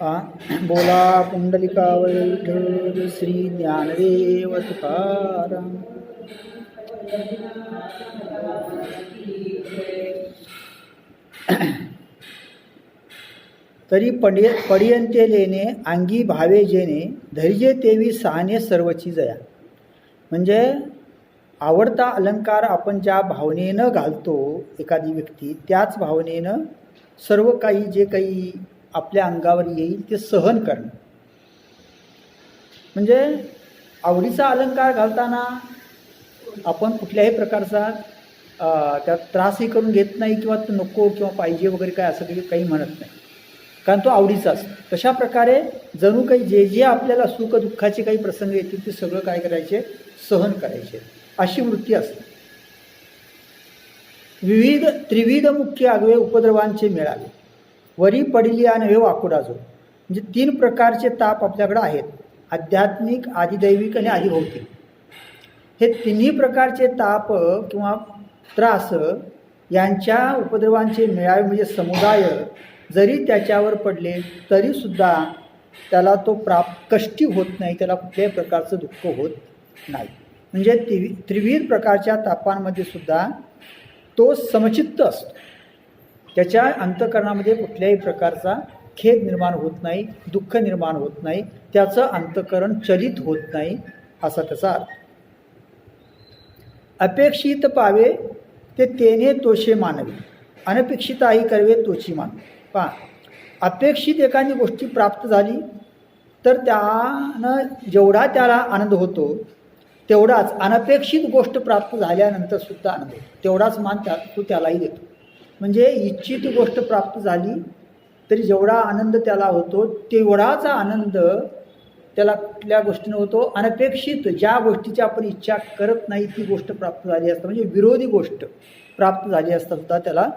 बोला पुंडलिकावरी विठ्ठल श्री ज्ञानदेव तुकाराम. तरी पडियंते लेणे अंगी भावे जेणे धैर्य तेवी सहाने सर्वची जया. म्हणजे आवडता अलंकार आपण ज्या भावनेनं घालतो एखादी व्यक्ती, त्याच भावनेनं सर्व काही जे काही आपल्या अंगावर येईल ते सहन करणं. म्हणजे आवडीचा अलंकार घालताना आपण कुठल्याही प्रकारचा त्यात त्रासही करून घेत नाही किंवा तो नको किंवा पाहिजे वगैरे काय असं काही म्हणत नाही, कारण तो आवडीचा असतो. तशा प्रकारे जणू काही जे जे आपल्याला सुख दुःखाचे काही प्रसंग येतील ते सगळं काय करायचे, सहन करायचे, अशी वृत्ती असते. त्रिविध मुख्य आगवे उपद्रवांचे मिळावे वरी पडिली नव्हे वाकुडा जो. म्हणजे 3 प्रकारचे ताप आपल्याकडे आहेत, आध्यात्मिक, आदिदैविक आणि आदिभौतिक. हे तिन्ही प्रकारचे ताप किंवा त्रास यांच्या उपद्रवांचे मिळावे म्हणजे समुदाय जरी त्याच्यावर पडले तरीसुद्धा त्याला तो कष्टी होत नाही, त्याला कुठल्याही प्रकारचं दुःख होत नाही. म्हणजे त्रिविध प्रकारच्या तापांमध्ये सुद्धा तो समचित्त असतो, त्याच्या अंतःकरणामध्ये कुठल्याही प्रकारचा खेद निर्माण होत नाही, दुःख निर्माण होत नाही, त्याचं अंतःकरण चलित होत नाही, असा त्याचा अर्थ. अपेक्षित पावे ते तेने तोषे मानवे अनपेक्षिताही करवे तोची मान. पहा, अपेक्षित एखादी गोष्टी प्राप्त झाली तर त्यानं जेवढा त्याला आनंद होतो तेवढाच अनपेक्षित गोष्ट प्राप्त झाल्यानंतर सुद्धा आनंद होतो, तेवढाच मान तो त्यालाही देतो. म्हणजे इच्छित गोष्ट प्राप्त झाली तरी जेवढा आनंद त्याला होतो तेवढाच आनंद त्याला कुठल्या गोष्टीनं होतो. अनपेक्षित ज्या गोष्टीची आपण इच्छा करत नाही ती गोष्ट प्राप्त झाली असता, म्हणजे विरोधी गोष्ट प्राप्त झाली असता सुद्धा त्याला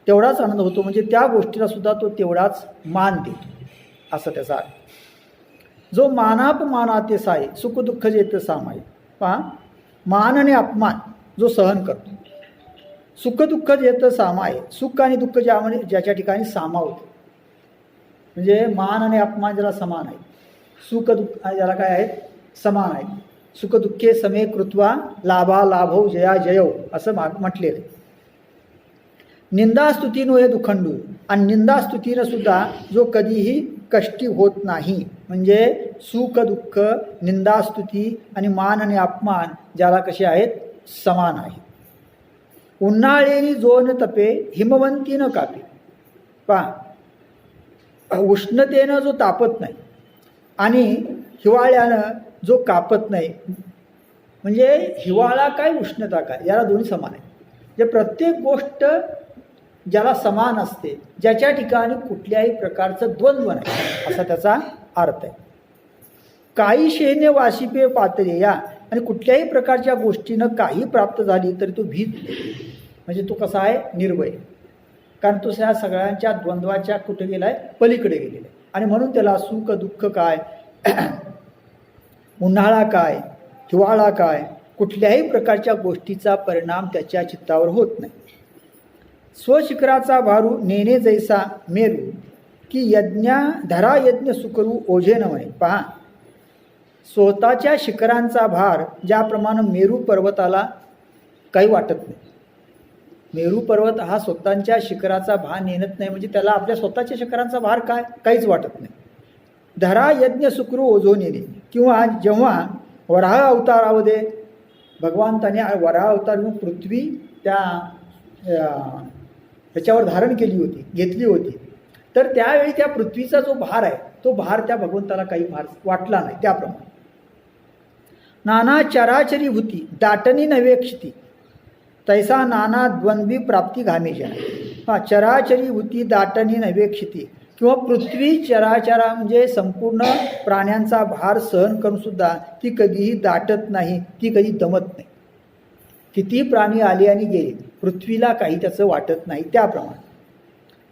तेवढाच आनंद होतो. म्हणजे त्या गोष्टीला सुद्धा तो तेवढाच मान देतो, असं त्याचा अर्थ. जो मानापमानाते साय सुख दुःख जेत सामाय. पहा, मान आणि अपमान जो सहन करतो, सुख दुःख जेत सामाय, सुख आणि दुःख ज्याच्या ठिकाणी सामावतं. म्हणजे मान आणि अपमान ज्याला समान आहे, सुख दुःख ज्याला काय आहेत, समान आहेत. सुख दुःखे समे कृत्वा लाभा लाभव जया जयव असं म्हटलेलं आहे. निंदास्तुतीनो हे दुखंडू, आणि निंदास्तुतीनं सुद्धा जो कधीही कष्टी होत नाही. म्हणजे सुख दुःख, निंदास्तुती आणि मान आणि अपमान ज्याला कसे आहेत, समान आहे. उन्हाळेनी जो न तपे हिमवंती न कापे. पहा, उष्णतेनं जो तापत नाही आणि हिवाळ्यानं जो कापत नाही. म्हणजे हिवाळा काय उष्णता काय याला दोन्ही समान आहे. जे प्रत्येक गोष्ट ज्याला समान असते, ज्याच्या ठिकाणी कुठल्याही प्रकारचं द्वंद्व नाही, असा त्याचा अर्थ आहे. काही शेने वाशिपे पातळे या, आणि कुठल्याही प्रकारच्या गोष्टीनं काही प्राप्त झाली तरी तो भीत, म्हणजे तो कसा आहे, निर्भय, कारण तो ह्या सगळ्यांच्या द्वंद्वाच्या कुठे गेला आहे, पलीकडे गेलेला आहे. आणि म्हणून त्याला सुख दुःख काय, उन्हाळा काय, हिवाळा काय, कुठल्याही प्रकारच्या गोष्टीचा परिणाम त्याच्या चित्तावर होत नाही. स्वशिखराचा भारू नेणे जैसा मेरू की धरा यज्ञ सुकरू ओझे न म्हणे. पहा, स्वतःच्या शिखरांचा भार ज्याप्रमाणे मेरू पर्वताला काही वाटत नाही. मेरू पर्वत हा स्वतःच्या शिखराचा भार नेणत नाही, म्हणजे त्याला आपल्या स्वतःच्या शिखरांचा भार काहीच वाटत नाही. धरा यज्ञ सुकरू ओझो नेणे. किंवा जेव्हा वराह अवतारामध्ये भगवंताने वराह अवतार घेऊन पृथ्वी त्याच्यावर धारण केली होती, घेतली होती, तर त्यावेळी त्या पृथ्वीचा जो भार आहे तो भार त्या भगवंताला काही भार वाटला नाही. त्याप्रमाणे नाना चराचरी भूती दाटणी नव्हे क्षिती तैसा नाना द्वंद्वी प्राप्ती घामे जना. चराचरी भूती दाटणी नव्हे क्षिती, किंवा पृथ्वी चराचरा म्हणजे संपूर्ण प्राण्यांचा भार सहन करून सुद्धा ती कधीही दाटत नाही, ती कधी दमत नाही. किती प्राणी आले आणि गेले, पृथ्वीला काही त्याचं वाटत नाही. त्याप्रमाणे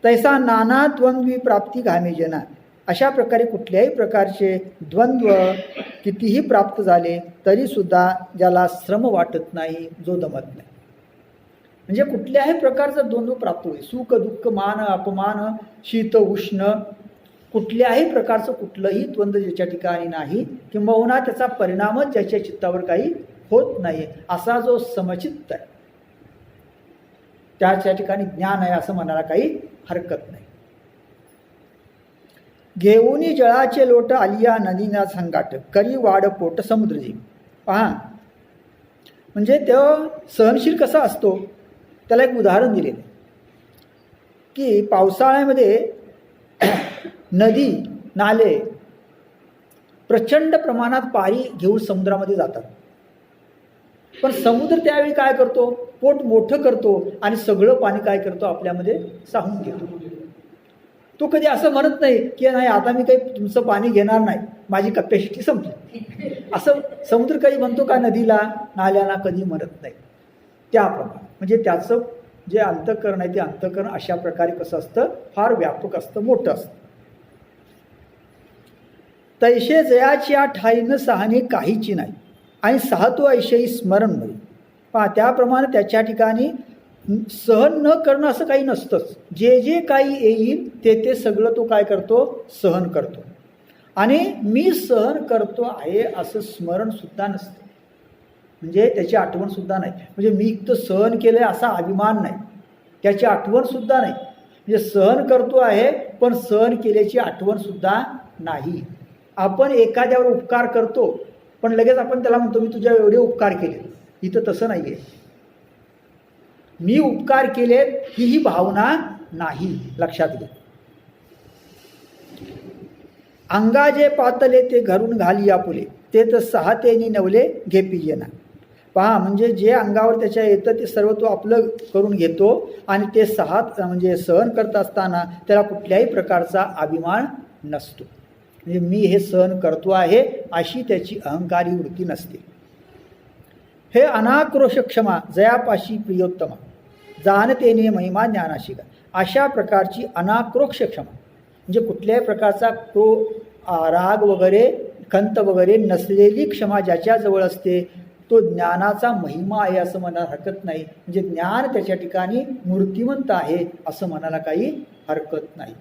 तैसा नाना द्वंद्वी प्राप्ती घामे जना. अशा प्रकारे कुठल्याही प्रकारचे द्वंद्व कितीही प्राप्त झाले तरीसुद्धा ज्याला श्रम वाटत नाही, जो दमत नाही. म्हणजे कुठल्याही प्रकारचा द्वंद्व प्राप्त होईल, सुख दुःख, मान अपमान, शीत उष्ण, कुठल्याही प्रकारचं कुठलंही द्वंद्व ज्याच्या ठिकाणी नाही किंबहुना त्याचा परिणामच ज्याच्या चित्तावर काही होत नाही असा जो समचित्त आहे त्याच्या ठिकाणी ज्ञान आहे असं म्हणायला काही हरकत नाही. घेऊनी जळाचे लोट आलिया नदीना संगाट करी वाड पोट समुद्रजी. पहा म्हणजे तो सहनशील कसा असतो त्याला एक उदाहरण दिलेलं की पावसाळ्यामध्ये नदी नाले प्रचंड प्रमाणात पाणी घेऊन समुद्रामध्ये जातात, पण समुद्र त्यावेळी काय करतो, पोट मोठं करतो आणि सगळं पाणी काय करतो आपल्यामध्ये साहून घेतो. तो कधी असं म्हणत नाही की नाही आता मी काही तुमचं पाणी घेणार नाही, माझी कपॅसिटी संपली, असं समुद्र कधी म्हणतो का नदीला नाल्याला, कधी म्हणत नाही. त्याप्रमाणे म्हणजे त्याचं जे अंतःकरण आहे ते अंतःकरण अशा प्रकारे कसं असतं, फार व्यापक असतं, मोठं असतं. तैशे जयाच्या ठाईनं सहाने काहीची नाही आणि साहतो ऐशेही स्मरण होईल. पहा त्याप्रमाणे त्याच्या ठिकाणी सहन न करणं असं काही नसतंच. जे जे काही येईल ते ते सगळं तो काय करतो, सहन करतो. आणि मी सहन करतो आहे असं स्मरणसुद्धा नसतं, म्हणजे त्याची आठवणसुद्धा नाही. म्हणजे मी इतकं सहन केलं आहे असा अभिमान नाही, त्याची आठवणसुद्धा नाही. म्हणजे सहन करतो आहे पण सहन केल्याची आठवणसुद्धा नाही. आपण एखाद्यावर उपकार करतो पण लगेच आपण त्याला म्हणतो मी तुझ्या एवढे उपकार केले. इथं तसं नाही आहे. मी उपकार केले ही भावना नाही, लक्षात घ्या. अंगा जे पातले ते घरून घाली आपुले ते तर सहातेनी नवले घे पिजेना. पहा म्हणजे जे अंगावर त्याच्या येतं ते सर्व तो आपलं करून घेतो आणि ते म्हणजे सहन करत असताना त्याला कुठल्याही प्रकारचा अभिमान नसतो. म्हणजे मी हे सहन करतो आहे अशी त्याची अहंकारी वृत्ती नसते. हे अनाक्रोश क्षमा जयापाशी प्रियोत्तमा जाणतेने महिमा ज्ञानाशी का. अशा प्रकारची अनाक्रोश क्षमा म्हणजे कुठल्याही प्रकारचा राग वगैरे खंत वगैरे नसलेली क्षमा ज्याच्याजवळ असते तो ज्ञानाचा महिमा आहे असं म्हणायला हरकत नाही. म्हणजे ज्ञान त्याच्या ठिकाणी मूर्तिमंत आहे असं म्हणायला काही हरकत नाही.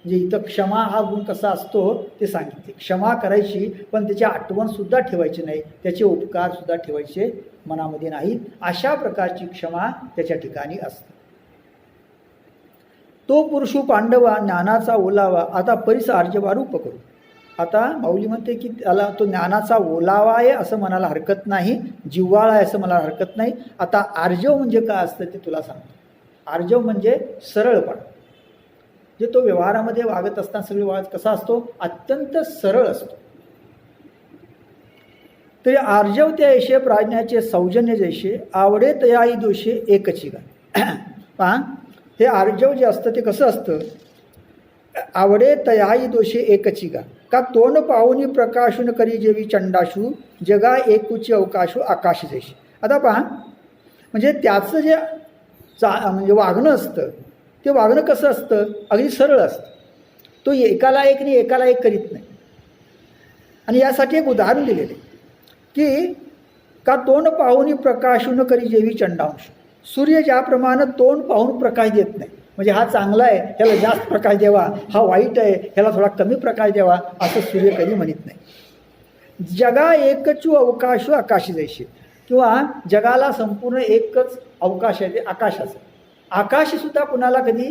म्हणजे इथं क्षमा हा गुण कसा असतो ते सांगितले. क्षमा करायची पण त्याची आठवणसुद्धा ठेवायची नाही, त्याचे उपकारसुद्धा ठेवायचे मनामध्ये नाहीत. अशा प्रकारची क्षमा त्याच्या ठिकाणी असते. तो पुरुषू पांडवा ज्ञानाचा ओलावा आता परिस आर्जवा रूप करू. आता माऊली म्हणते की त्याला तो ज्ञानाचा ओलावा आहे असं म्हणायला हरकत नाही, जिव्हाळा आहे असं म्हणायला हरकत नाही. आता आर्जव म्हणजे काय असतं ते तुला सांगतो. आर्जव म्हणजे सरळपणा. जे तो व्यवहारामध्ये वागत असताना सगळे वागत कसा असतो, अत्यंत सरळ असतो. तरी आर्जव त्या ऐशे प्राज्ञाचे सौजन्य जैसे आवडे तयाई दोषे एकची गा. पहा हे आर्जव जे असतं ते कसं असतं, आवडे तयाई दोषे एकची गा का तोंड पाहुनी प्रकाशून करी जेवी चंडाशू जगा एकूची अवकाशू आकाश जैसे. आता पहा म्हणजे त्याचं जे म्हणजे वागणं असतं ते वागणं कसं असतं, अगदी सरळ असतं. तो एकाला एक नाही एकाला एक करीत नाही. आणि यासाठी एक उदाहरण दिलेले की का तोंड पाहून प्रकाशून करी जेवी चंडांश. सूर्य ज्याप्रमाणे तोंड पाहून प्रकाश देत नाही, म्हणजे हा चांगला आहे ह्याला जास्त प्रकाश द्यावा, हा वाईट आहे ह्याला थोडा कमी प्रकाश द्यावा असं सूर्य कधी म्हणत नाही. जगा एकचू अवकाशू आकाशी जैसे किंवा जगाला संपूर्ण एकच अवकाश आहे ते आकाशाचं. आकाशसुद्धा कुणाला कधी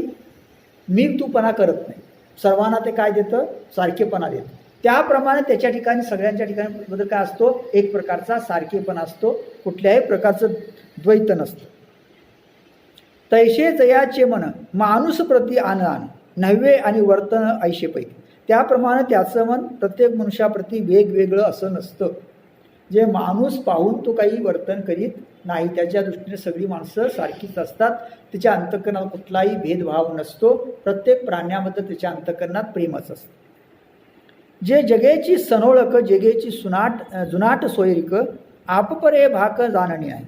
मी तूपणा करत नाही, सर्वांना ते काय देतं, सारखेपणा देतं. त्याप्रमाणे त्याच्या ठिकाणी सगळ्यांच्या ठिकाणी बद्दल काय असतो, एक प्रकारचा सारखेपणा असतो, कुठल्याही प्रकारचं द्वैत नसतं. तैशे जयाचे मन माणूस प्रति आन आन नव्हे आणि वर्तन ऐशेपैकी. त्याप्रमाणे त्याचं मन प्रत्येक मनुष्याप्रती वेगवेगळं असं नसतं. जे माणूस पाहून तो काही वर्तन करीत नाही, त्याच्या दृष्टीने सगळी माणसं सारखीच असतात. त्याच्या अंतःकरणात कुठलाही भेदभाव नसतो. प्रत्येक प्राण्याबद्दल त्याच्या अंतःकरणात प्रेमच असतं. जे जगेची सनोळक जगेची जुनाट सोयरिक आपपरे भाक जाणणी आहे.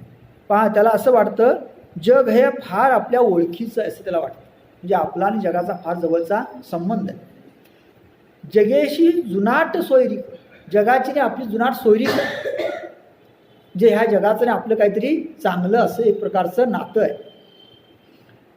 पहा त्याला असं वाटतं जग हे फार आपल्या ओळखीचं असं त्याला वाटतं, म्हणजे आपला आणि जगाचा फार जवळचा संबंध आहे. जगेशी जुनाट सोयरिक, जगाची ने आपली जुनाट सोयरीक, जे ह्या जगाचं ने आपलं काहीतरी चांगलं असं एक प्रकारचं नातं आहे.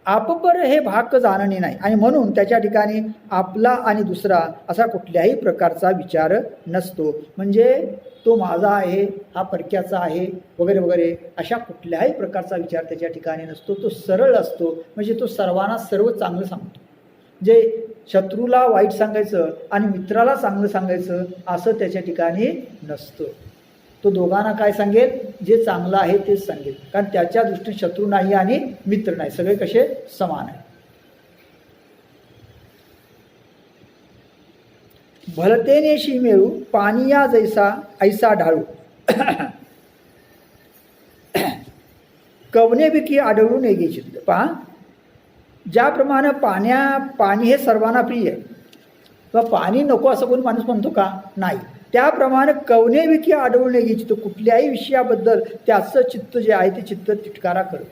आपपर हे भाक जाणणे नाही आणि म्हणून त्याच्या ठिकाणी आपला आणि दुसरा असा कुठल्याही प्रकारचा विचार नसतो. म्हणजे तो माझा आहे, हा परक्याचा आहे वगैरे वगैरे अशा कुठल्याही प्रकारचा विचार त्याच्या ठिकाणी नसतो. तो सरळ असतो. म्हणजे तो सर्वांना सर्व चांगलं सांगतो. जे शत्रूला वाईट सांगायचं आणि मित्राला चांगलं सांगायचं असं त्याच्या ठिकाणी नसतं. तो दोघांना काय सांगेल, जे चांगलं आहे तेच सांगेल. कारण त्याच्या दृष्टीने शत्रू नाही आणि मित्र नाही, सगळे कसे समान आहे. भलतेनेशी मिळू पानिया जैसा ऐसा ढाळू कवने बिकी आढळून येगे चित्त. पहा, ज्याप्रमाणे पाणी हे सर्वांना प्रिय आहे किंवा पाणी नको असं कोणी माणूस म्हणतो का? नाही. त्याप्रमाणे कवने विकी आढळून येगे चित्त, कुठल्याही विषयाबद्दल त्याचं चित्त जे आहे ते चित्त तिटकारा करत.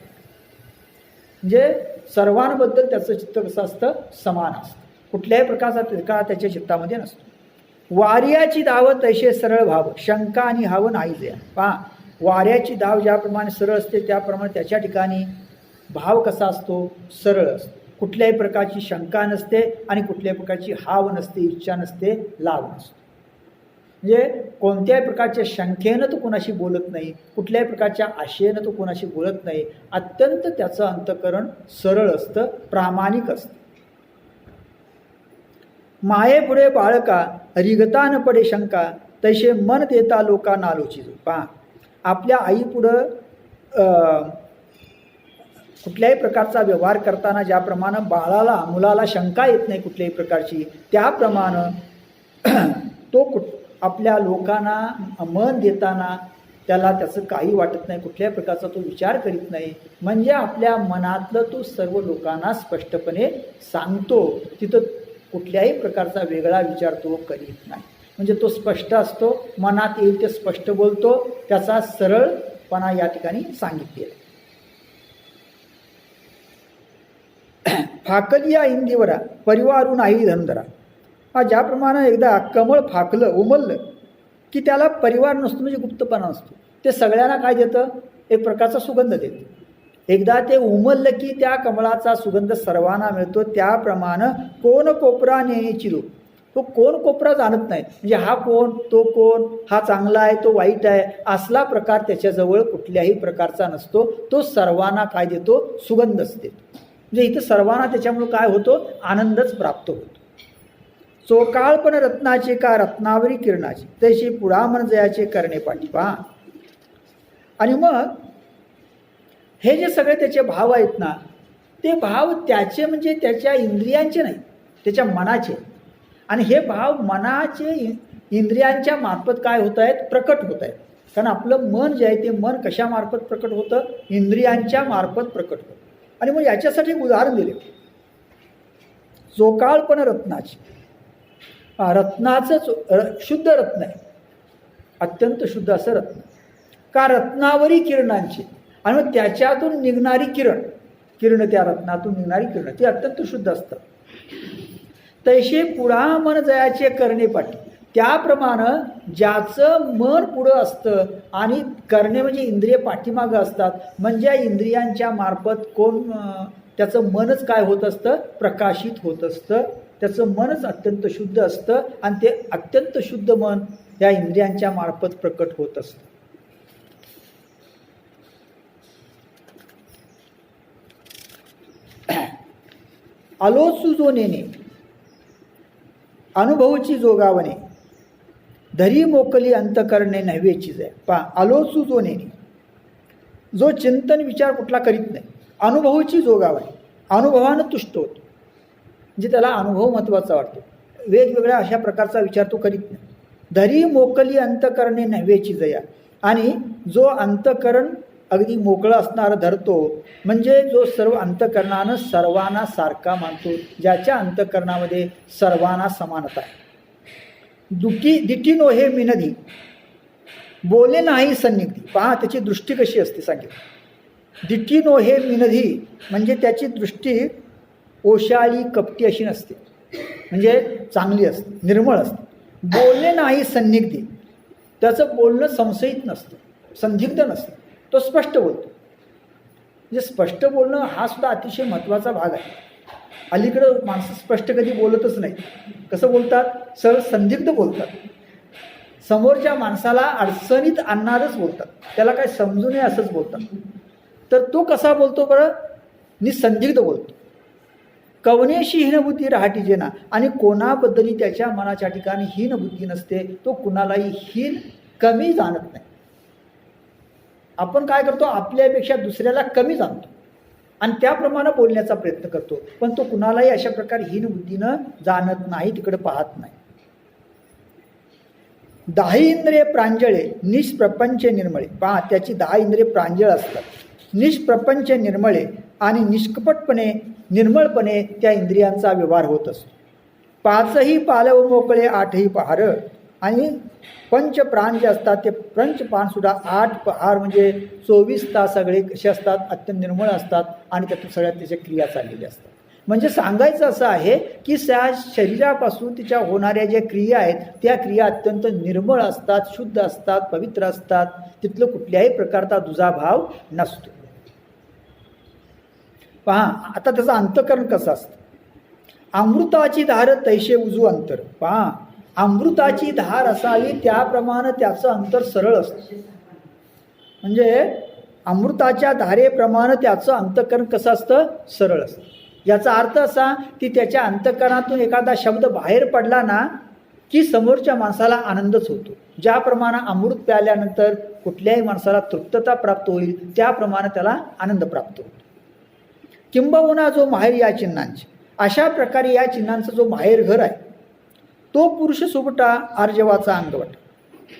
म्हणजे सर्वांबद्दल त्याचं चित्त कसं असतं? समान असतं. कुठल्याही प्रकारचा तिटकारा त्याच्या चित्तामध्ये नसतो. वार्याची धाव तैसे सरळ भाव शंका आणि हाव नाही जया. पहा, वाऱ्याची धाव ज्याप्रमाणे सरळ असते त्याप्रमाणे त्याच्या ठिकाणी भाव कसा असतो? सरळ असतो. कुठल्याही प्रकारची शंका नसते आणि कुठल्याही प्रकारची हाव नसते, इच्छा नसते, लाव नसतो. म्हणजे कोणत्याही प्रकारच्या शंकेनं तो कोणाशी बोलत नाही, कुठल्याही प्रकारच्या आशेनं तो कोणाशी बोलत नाही. अत्यंत त्याचं अंतःकरण सरळ असतं, प्रामाणिक असतं. मायेपुढे बाळका रिगता न पडे शंका तैसे मन देता लोका नालोची. पहा, आपल्या आईपुढं कुठल्याही प्रकारचा व्यवहार करताना ज्याप्रमाणे मुलाला शंका येत नाही कुठल्याही प्रकारची, त्याप्रमाणे तो आपल्या लोकांना मन देताना त्याला त्याचं काही वाटत नाही, कुठल्याही प्रकारचा तो विचार करीत नाही. म्हणजे आपल्या मनातलं तो सर्व लोकांना स्पष्टपणे सांगतो. तिथं कुठल्याही प्रकारचा वेगळा विचार तो करीत नाही. म्हणजे तो स्पष्ट असतो, मनात येईल ते स्पष्ट बोलतो. त्याचा सरळपणा या ठिकाणी सांगितलेला. फाकलिया इंदिवरा परिवारू नाही धनधरा. हा, ज्याप्रमाणे एकदा कमळ फाकलं, उमललं की त्याला परिवार नसतो, म्हणजे गुप्तपणा नसतो. ते सगळ्यांना काय देतं? एक प्रकारचा सुगंध देतं. एकदा ते उमललं की त्या कमळाचा सुगंध सर्वांना मिळतो. त्याप्रमाणे कोण कोपरा नेण्याची लोक, तो कोण कोपरा जाणत नाही. म्हणजे हा कोण, तो कोण, हा चांगला आहे, तो वाईट आहे, असला प्रकार त्याच्याजवळ कुठल्याही प्रकारचा नसतो. तो सर्वांना काय देतो? सुगंधच देतो. म्हणजे इथं सर्वांना त्याच्यामुळे काय होतो? आनंदच प्राप्त होतो. चोकाळपण रत्नाचे का रत्नावरी किरणाची तशी पुढामन जयाचे करणे पाठी. पहा, आणि मग हे जे सगळे त्याचे भाव आहेत ना, ते भाव त्याचे म्हणजे त्याच्या इंद्रियांचे नाही, त्याच्या मनाचे. आणि हे भाव मनाचे इंद्रियांच्या मार्फत काय होत आहेत? प्रकट होत आहेत. कारण आपलं मन जे आहे ते मन कशामार्फत प्रकट होतं? इंद्रियांच्या मार्फत प्रकट होतं. आणि मग याच्यासाठी एक उदाहरण दिले, चोकाळपण रत्नाची. रत्नाचं शुद्ध रत्न आहे, अत्यंत शुद्ध असं रत्न. का रत्नावरी किरणांची, आणि मग त्याच्यातून निघणारी किरण त्या रत्नातून निघणारी किरण ती अत्यंत शुद्ध असतं. तैसे पुढा मन जयाचे करणे पाठी. त्याप्रमाणे ज्याचं मन पुढं असतं आणि करणे म्हणजे इंद्रिय पाठीमागं असतात, म्हणजे इंद्रियांच्या मार्फत त्याचं मनच काय होत असतं? प्रकाशित होत असतं. त्याचं मनच अत्यंत शुद्ध असतं आणि ते अत्यंत शुद्ध मन या इंद्रियांच्या मार्फत प्रकट होत असतं. आलोचू जो नेणे अनुभवची जोगावणे धरी मोकली अंतकरणे नव्हेची जाय. पहा, आलोचू जो नेणे, जो चिंतन विचार कुठला करीत नाही, अनुभवची जोगावणे, अनुभवानं तुष्ट होतो. म्हणजे त्याला अनुभव महत्त्वाचा वाटतो. वेगवेगळ्या अशा प्रकारचा विचार तो करीत नाही. धरी मोकली अंतकरणे नव्हेची जया. आणि जो अंतकरण अगदी मोकळं असणारं धरतो, म्हणजे जो सर्व अंतकरणानं सर्वांना सारखा मानतो, ज्याच्या अंतकरणामध्ये सर्वांना समानता आहे. दिठी नोहे मिनधी बोले नाही सन्निधी. पहा, त्याची दृष्टी कशी असते सांगितलं. दिठी नोहे मिनधी म्हणजे त्याची दृष्टी ओशाळी कपटी अशी नसते, म्हणजे चांगली असते, निर्मळ असते. बोलणे नाही सन्निधी, त्याचं बोलणं संशयित नसतं, संदिग्ध नसतं, तो स्पष्ट बोलतो. म्हणजे स्पष्ट बोलणं हा सुद्धा अतिशय महत्त्वाचा भाग आहे. अलीकडं माणसं स्पष्ट कधी बोलतच नाही. कसं बोलतात? सरळ संदिग्ध बोलतात. समोरच्या माणसाला अडचणीत आणणारच बोलतात, त्याला काय समजू नये असंच बोलतात. तर तो कसा बोलतो बरं? निसंदिग्ध बोलतो. कवनेशी हीनबुद्धी राहटी जेना, आणि कोणाबद्दलही त्याच्या मनाच्या ठिकाणी हीनबुद्धी नसते. तो कुणालाही हीन कमी जाणत नाही. आपण काय करतो? आपल्यापेक्षा दुसऱ्याला कमी जाणतो आणि त्याप्रमाणे बोलण्याचा प्रयत्न करतो, पण तो कुणालाही अशा प्रकारे हीनबुद्धीनं जाणत नाही, तिकडे पाहत नाही. 10 इंद्रिये प्रांजळे निष्प्रपंच निर्मळे. पहा, त्याची 10 इंद्रिये प्रांजळ असतात, निष्प्रपंच निर्मळे, आणि निष्कपटपणे निर्मळपणे त्या इंद्रियांचा व्यवहार होत असतो. 5ही पालव मोकळे 8ही पहार, आणि पंचप्राण जे असतात ते पंचप्राण सुद्धा 8 पहार म्हणजे 24 तास सगळे कसे असतात? अत्यंत निर्मळ असतात, आणि त्यातून सगळ्यात त्याच्या क्रिया चाललेल्या असतात. म्हणजे सांगायचं असं आहे की त्या शरीरापासून तिच्या होणाऱ्या ज्या क्रिया आहेत त्या क्रिया अत्यंत निर्मळ असतात, शुद्ध असतात, पवित्र असतात. तिथलं कुठल्याही प्रकारचा दुजाभाव नसतो. पहा, आता त्याचं अंतःकरण कसं असतं? अमृताची धार तैसे उजू अंतर. पहा, अमृताची धार असावी त्याप्रमाणे त्याचं अंतर सरळ असतं. म्हणजे अमृताच्या धारेप्रमाणे त्याचं अंतःकरण कसं असतं? सरळ असतं. याचा अर्थ असा की त्याच्या अंतःकरणातून एखादा शब्द बाहेर पडला ना की समोरच्या माणसाला आनंदच होतो. ज्याप्रमाणे अमृत प्याल्यानंतर कुठल्याही माणसाला तृप्तता प्राप्त होईल त्याप्रमाणे त्याला आनंद प्राप्त होतो. किंबहुना जो माहेर या चिन्हांचे, अशा प्रकारे या चिन्हांचा जो माहेर घर आहे तो पुरुष सुबटा आर्जवाचा अंगवट.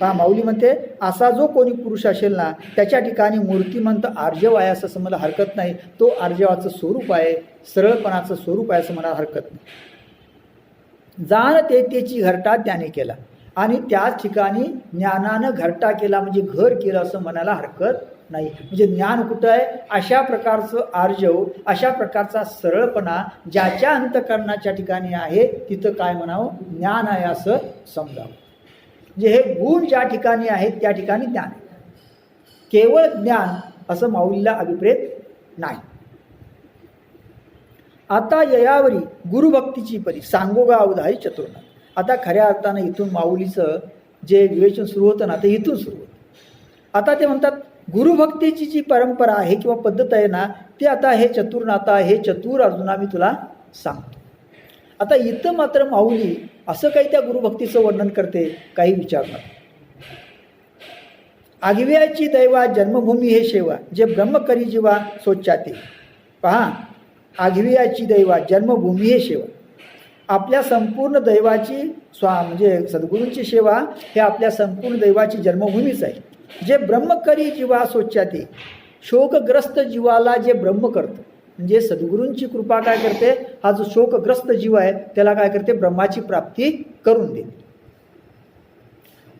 पहा, माऊली म्हणते असा जो कोणी पुरुष असेल ना त्याच्या ठिकाणी मूर्तिमंत आर्जव आहे असं समजायला हरकत नाही. तो आर्जवाचं स्वरूप आहे, सरळपणाचं स्वरूप आहे असं म्हणायला हरकत नाही. जाण ते त्याची घरटा त्याने केला, आणि त्याच ठिकाणी ज्ञानानं घरटा केला म्हणजे घर केलं असं म्हणायला हरकत नाही. म्हणजे ज्ञान कुठं आहे? अशा प्रकारचं आर्जव, अशा प्रकारचा सरळपणा ज्याच्या अंतःकरणाच्या ठिकाणी आहे तिथं काय म्हणावं? ज्ञान आहे असं समजावं. म्हणजे हे गुण ज्या ठिकाणी आहेत त्या ठिकाणी ज्ञान आहे. केवळ ज्ञान असं माऊलीला अभिप्रेत नाही. आता ययावरी गुरुभक्तीची परी सांगोगा अवधारी चतुर्नाथ. आता खऱ्या अर्थानं इथून माऊलीचं जे विवेचन सुरू होतं ना ते इथून सुरू होतं. आता ते म्हणतात गुरुभक्तीची जी परंपरा आहे किंवा पद्धत आहे ना ती आता हे चतुर्नाथा, हे चतुर अर्जुना मी तुला सांगतो. आता इथं मात्र माऊली असं काही त्या गुरुभक्तीचं वर्णन करते, काही विचारणार. आगव्याची दैवा जन्मभूमी हे शेवा, जे ब्रह्म करी जीवा सोच्चाते. पहा, आगव्याची दैवा जन्मभूमी हे शेवा, आपल्या संपूर्ण दैवाची म्हणजे सद्गुरूंची सेवा हे आपल्या संपूर्ण दैवाची जन्मभूमीच आहे. जे ब्रह्म करी जीवा सोच्चाते, शोकग्रस्त जीवाला जे ब्रह्म करतं म्हणजे सद्गुरूंची कृपा काय करते? हा जो शोकग्रस्त जीव आहे त्याला काय करते? ब्रह्माची प्राप्ती करून देते.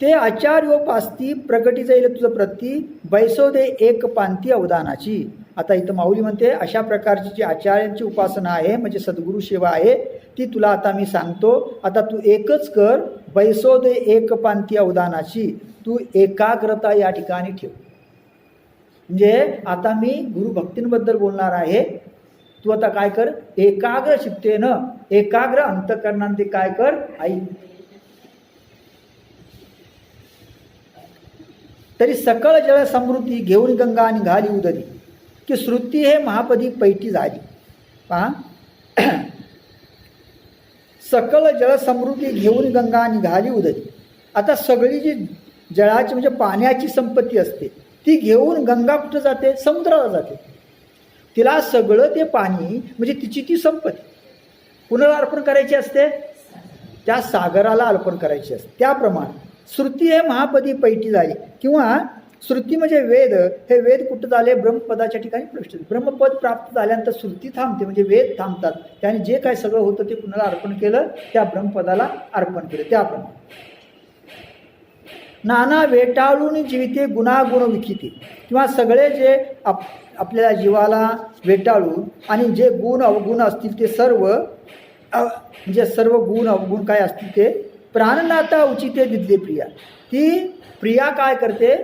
ते आचार्योपास्ती प्रगटी जाईल तुझं प्रती, बैसो दे एक पांती अवदानाची. आता इथं माऊली म्हणते अशा प्रकारची जी आचार्यांची उपासना आहे म्हणजे सद्गुरू सेवा आहे ती तुला आता मी सांगतो. आता तू एकच कर, बैसो दे एक पांती अवदानाची. तू एकाग्रता या ठिकाणी ठेव. म्हणजे आता मी गुरुभक्तींबद्दल बोलणार आहे. तू आता काय कर? एकाग्र चित्तेनं, एकाग्र अंतःकरणाने ते काय कर? ऐक. तरी सकळ जळ समृद्धी घेऊन गंगा निघाली उदरी, की श्रुती हे महापदी पैठी झाली. पहा, सकळ जळ समृद्धी घेऊन गंगा निघाली उदरी. आता सगळी जी जळाची म्हणजे पाण्याची संपत्ती असते ती घेऊन गंगा कुठं जाते? समुद्राला जाते. तिला सगळं ते पाणी म्हणजे तिची ती संपत्ती कुणाला अर्पण करायची असते? त्या सागराला अर्पण करायची असते. त्याप्रमाणे श्रुती हे महापदी पैठी झाली, किंवा श्रुती म्हणजे वेद. हे वेद कुठं झाले? ब्रह्मपदाच्या ठिकाणी प्रविष्ट. ब्रह्मपद प्राप्त झाल्यानंतर श्रुती थांबते म्हणजे वेद थांबतात. त्याने जे काय सगळं होतं ते कुणाला अर्पण केलं? त्या ब्रह्मपदाला अर्पण केलं. त्याप्रमाणे नाना वेटाळून जीविते गुणागुण विकिते, किंवा सगळे जे आपल्याला जीवाला वेटाळून आणि जे गुण अवगुण असतील ते सर्व म्हणजे सर्व गुण अवगुण काय असतील ते प्राणनाथा उचिते दिदले प्रिया. ती प्रिया काय करते?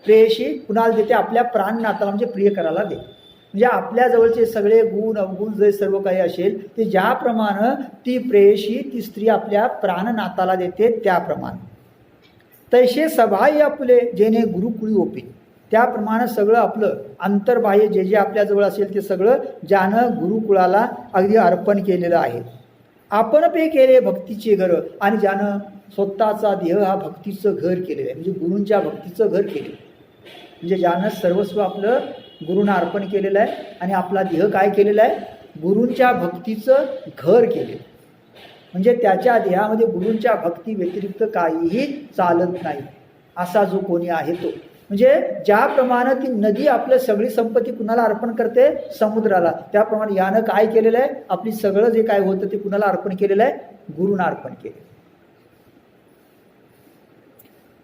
प्रेयशी कुणाला देते? आपल्या प्राणनाथाला म्हणजे प्रिय करायला देते. म्हणजे आपल्या जवळचे सगळे गुण अवगुण जे सर्व काही असेल ते ज्याप्रमाणे ती प्रेयशी ती स्त्री आपल्या प्राणनाथाला देते त्याप्रमाणे. तैसे सभाई आपुले जेणे गुरुकुळी ओपी, त्याप्रमाणे सगळं आपलं अंतर्बाह्य जे जे आपल्याजवळ असेल ते सगळं ज्यानं गुरुकुळाला अगदी अर्पण केलेलं आहे. आपण पे केले भक्तीचे घर, आणि ज्यानं स्वतःचा देह हा भक्तीचं घर केलेलं आहे, म्हणजे गुरूंच्या भक्तीचं घर केले, म्हणजे ज्यानं सर्वस्व आपलं गुरूंना अर्पण केलेलं आहे आणि आपला देह काय केलेला आहे, गुरूंच्या भक्तीचं घर केलेलं. म्हणजे त्याच्या देहामध्ये गुरूंच्या भक्ती व्यतिरिक्त काहीही चालत नाही असा जो कोणी आहे तो. म्हणजे ज्याप्रमाणे ती नदी आपलं सगळी संपत्ती कुणाला अर्पण करते, समुद्राला, त्याप्रमाणे यानं काय केलेलं आहे, आपली सगळं जे काय होतं ते कुणाला अर्पण केलेलं आहे, गुरूंना अर्पण केले.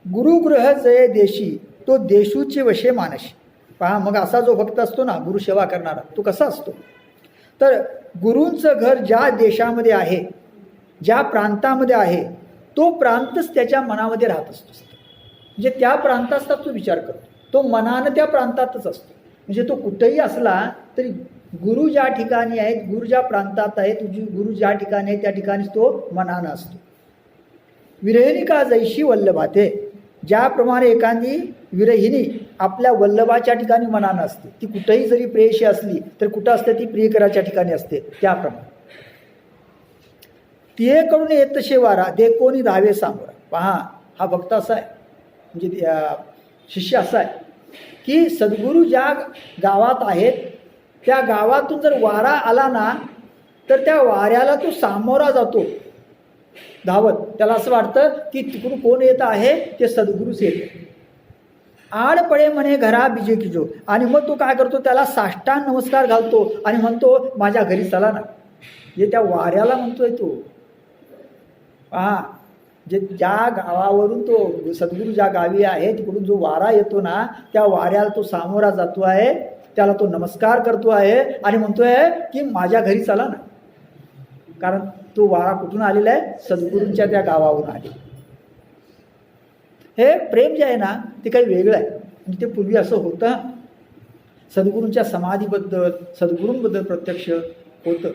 गुरुगृह जय देशी तो देशूचे वशे मानशी. पहा मग असा जो भक्त असतो ना गुरु सेवा करणारा तो कसा असतो, तर गुरूंचं घर ज्या देशामध्ये आहे, ज्या प्रांतामध्ये आहे, तो प्रांतच त्याच्या मनामध्ये राहत असतो. म्हणजे त्या प्रांताचा तो विचार करतो, तो मनानं त्या प्रांतातच असतो. म्हणजे तो कुठेही असला तरी गुरु ज्या ठिकाणी आहेत, गुरु ज्या प्रांतात आहेत, गुरु ज्या ठिकाणी आहेत त्या ठिकाणीच तो मनानं असतो. विरहिणिका जैशी वल्लभाते, ज्याप्रमाणे एखादी विरहिणी आपल्या वल्लभाच्या ठिकाणी मनानं असते, ती कुठेही जरी प्रेयशी असली तर कुठं असते, ती प्रियकराच्या ठिकाणी असते, त्याप्रमाणे. तिये कडून येतशे वारा दे कोणी धावे सामोरा. पहा हा भक्त असा आहे, म्हणजे शिष्य असा आहे की सद्गुरू ज्या गावात आहेत त्या गावातून जर वारा आला ना तर त्या वाऱ्याला तो सामोरा जातो धावत. त्याला असं वाटतं की तिकडून कोण येत आहे, ते सद्गुरूच येते. आड पडे म्हणे घरा बिजे किजो, आणि मग तो काय करतो, त्याला साष्टांग नमस्कार घालतो आणि म्हणतो माझ्या घरी चला ना. म्हणजे त्या वाऱ्याला म्हणतोय तो. पहा जे ज्या गावावरून तो सद्गुरू ज्या गावी आहे तिकडून जो वारा येतो ना त्या वाऱ्याला तो सामोरा जातो आहे, त्याला तो नमस्कार करतो आहे आणि म्हणतोय की माझ्या घरी चला ना. कारण तो वारा कुठून आलेला आहे, सद्गुरूंच्या त्या गावावरून आले. हे प्रेम जे आहे ना ते काही वेगळं आहे. म्हणजे ते पूर्वी असं होतं, सद्गुरूंच्या समाधीबद्दल सद्गुरूंबद्दल प्रत्यक्ष होतं.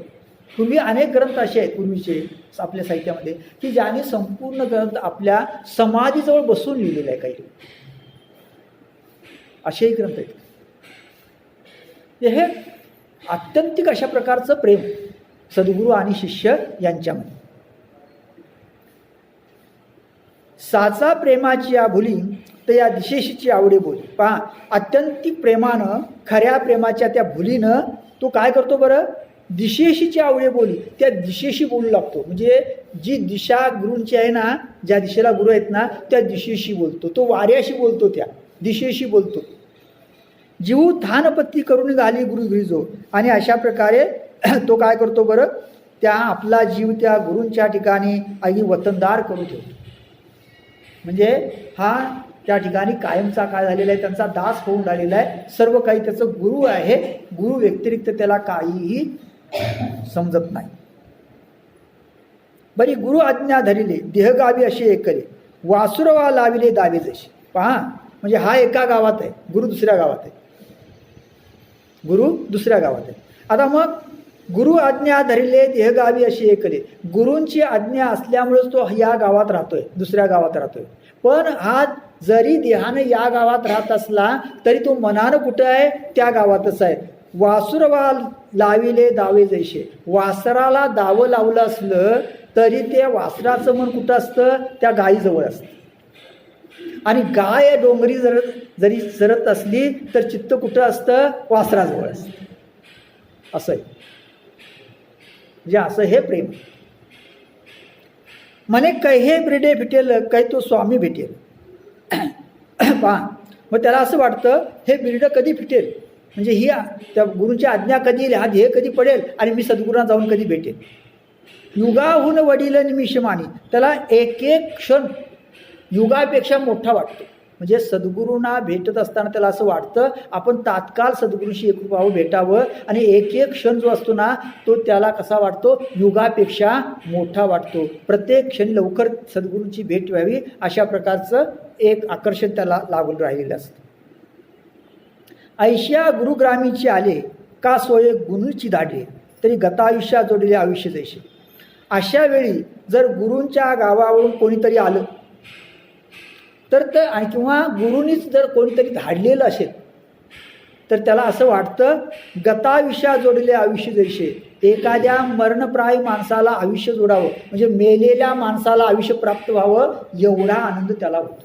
पूर्वी अनेक ग्रंथ असे आहेत पूर्वीचे आपल्या साहित्यामध्ये की ज्याने संपूर्ण ग्रंथ आपल्या समाधीजवळ बसून लिहिलेले आहे. काही असेही ग्रंथ आहेत. हे आत्यंतिक अशा प्रकारचं प्रेम सद्गुरू आणि शिष्य यांच्यामध्ये. साचा प्रेमाची या भुली तर या दिशेशीची आवडे बोली. पहा आत्यंतिक प्रेमानं, खऱ्या प्रेमाच्या त्या भुलीनं तो काय करतो बरं, दिशेशीची आवडे बोली, त्या दिशेशी बोलू लागतो. म्हणजे जी दिशा गुरूंची आहे ना, ज्या दिशेला गुरु आहेत ना त्या दिशेशी बोलतो तो, वाऱ्याशी बोलतो, त्या दिशेशी बोलतो. जीव थानपत्ती करून घाली गुरु गिरिजो, आणि अशा प्रकारे तो काय करतो बरं, त्या आपला जीव त्या गुरूंच्या ठिकाणी अगदी वतनदार करून ठेवतो. म्हणजे हा त्या ठिकाणी कायमचा काय झालेला आहे, त्यांचा दास होऊन राहिलेला आहे. सर्व काही त्याचं गुरु आहे, गुरु व्यतिरिक्त त्याला काहीही समजत नाही. बरी गुरु आज्ञा धरिले देहगावी असे एकले वासुरवा लाविले दावे जशी. पहा म्हणजे हा एका गावात आहे, गुरु दुसऱ्या गावात आहे, गुरु दुसऱ्या गावात आहे. आता मग गुरु आज्ञा धरिले देहगावी अशी एकले, गुरूंची आज्ञा असल्यामुळेच तो या गावात राहतोय, दुसऱ्या गावात राहतोय. पण हा जरी देहाने या गावात राहत असला तरी तो मनानं कुठं आहे, त्या गावातच आहे. वासुरवा लाविले दावे जैसे, वासराला दावं लावलं असलं तरी ते वासराचं मन कुठं असतं, त्या गायीजवळ असतं. आणि गाय डोंगरी जरी चरत असली तर चित्त कुठं असतं, वासराजवळ असतं. असं आहे. म्हणजे असं हे प्रेम. म्हणे कैहे ब्रिडे भेटेल काही तो स्वामी भेटेल. पहा मग त्याला असं वाटतं हे बिर्ड कधी फिटेल, म्हणजे ही त्या गुरूंची आज्ञा कधी येईल, हा ध्येय कधी पडेल आणि मी सद्गुरूंना जाऊन कधी भेटेल. युगाहून वडील निमिषमानी, त्याला एक एक क्षण युगापेक्षा मोठा वाटतो. म्हणजे सद्गुरूंना भेटत असताना त्याला असं वाटतं आपण तात्काळ सद्गुरूंशी एकरूपावं, भेटावं, आणि एक एक क्षण जो असतो ना तो त्याला कसा वाटतो, युगापेक्षा मोठा वाटतो. प्रत्येक क्षणी लवकर सद्गुरूंची भेट व्हावी अशा प्रकारचं एक आकर्षण त्याला लागून राहिलेलं असतं. ऐशा गुरुग्रामीचे आले का सोये गुरूची धाडले तरी गतायुष्या जोडले आयुष्य जैसे. अशा वेळी जर गुरूंच्या गावावरून कोणीतरी आलं तर किंवा गुरूंनीच जर कोणीतरी धाडलेलं असेल तर त्याला असं वाटतं गतायुष्या जोडले आयुष्य जैसे. एखाद्या मरणप्राय माणसाला आयुष्य जोडावं म्हणजे मेलेल्या माणसाला आयुष्य प्राप्त व्हावं एवढा आनंद त्याला होतो.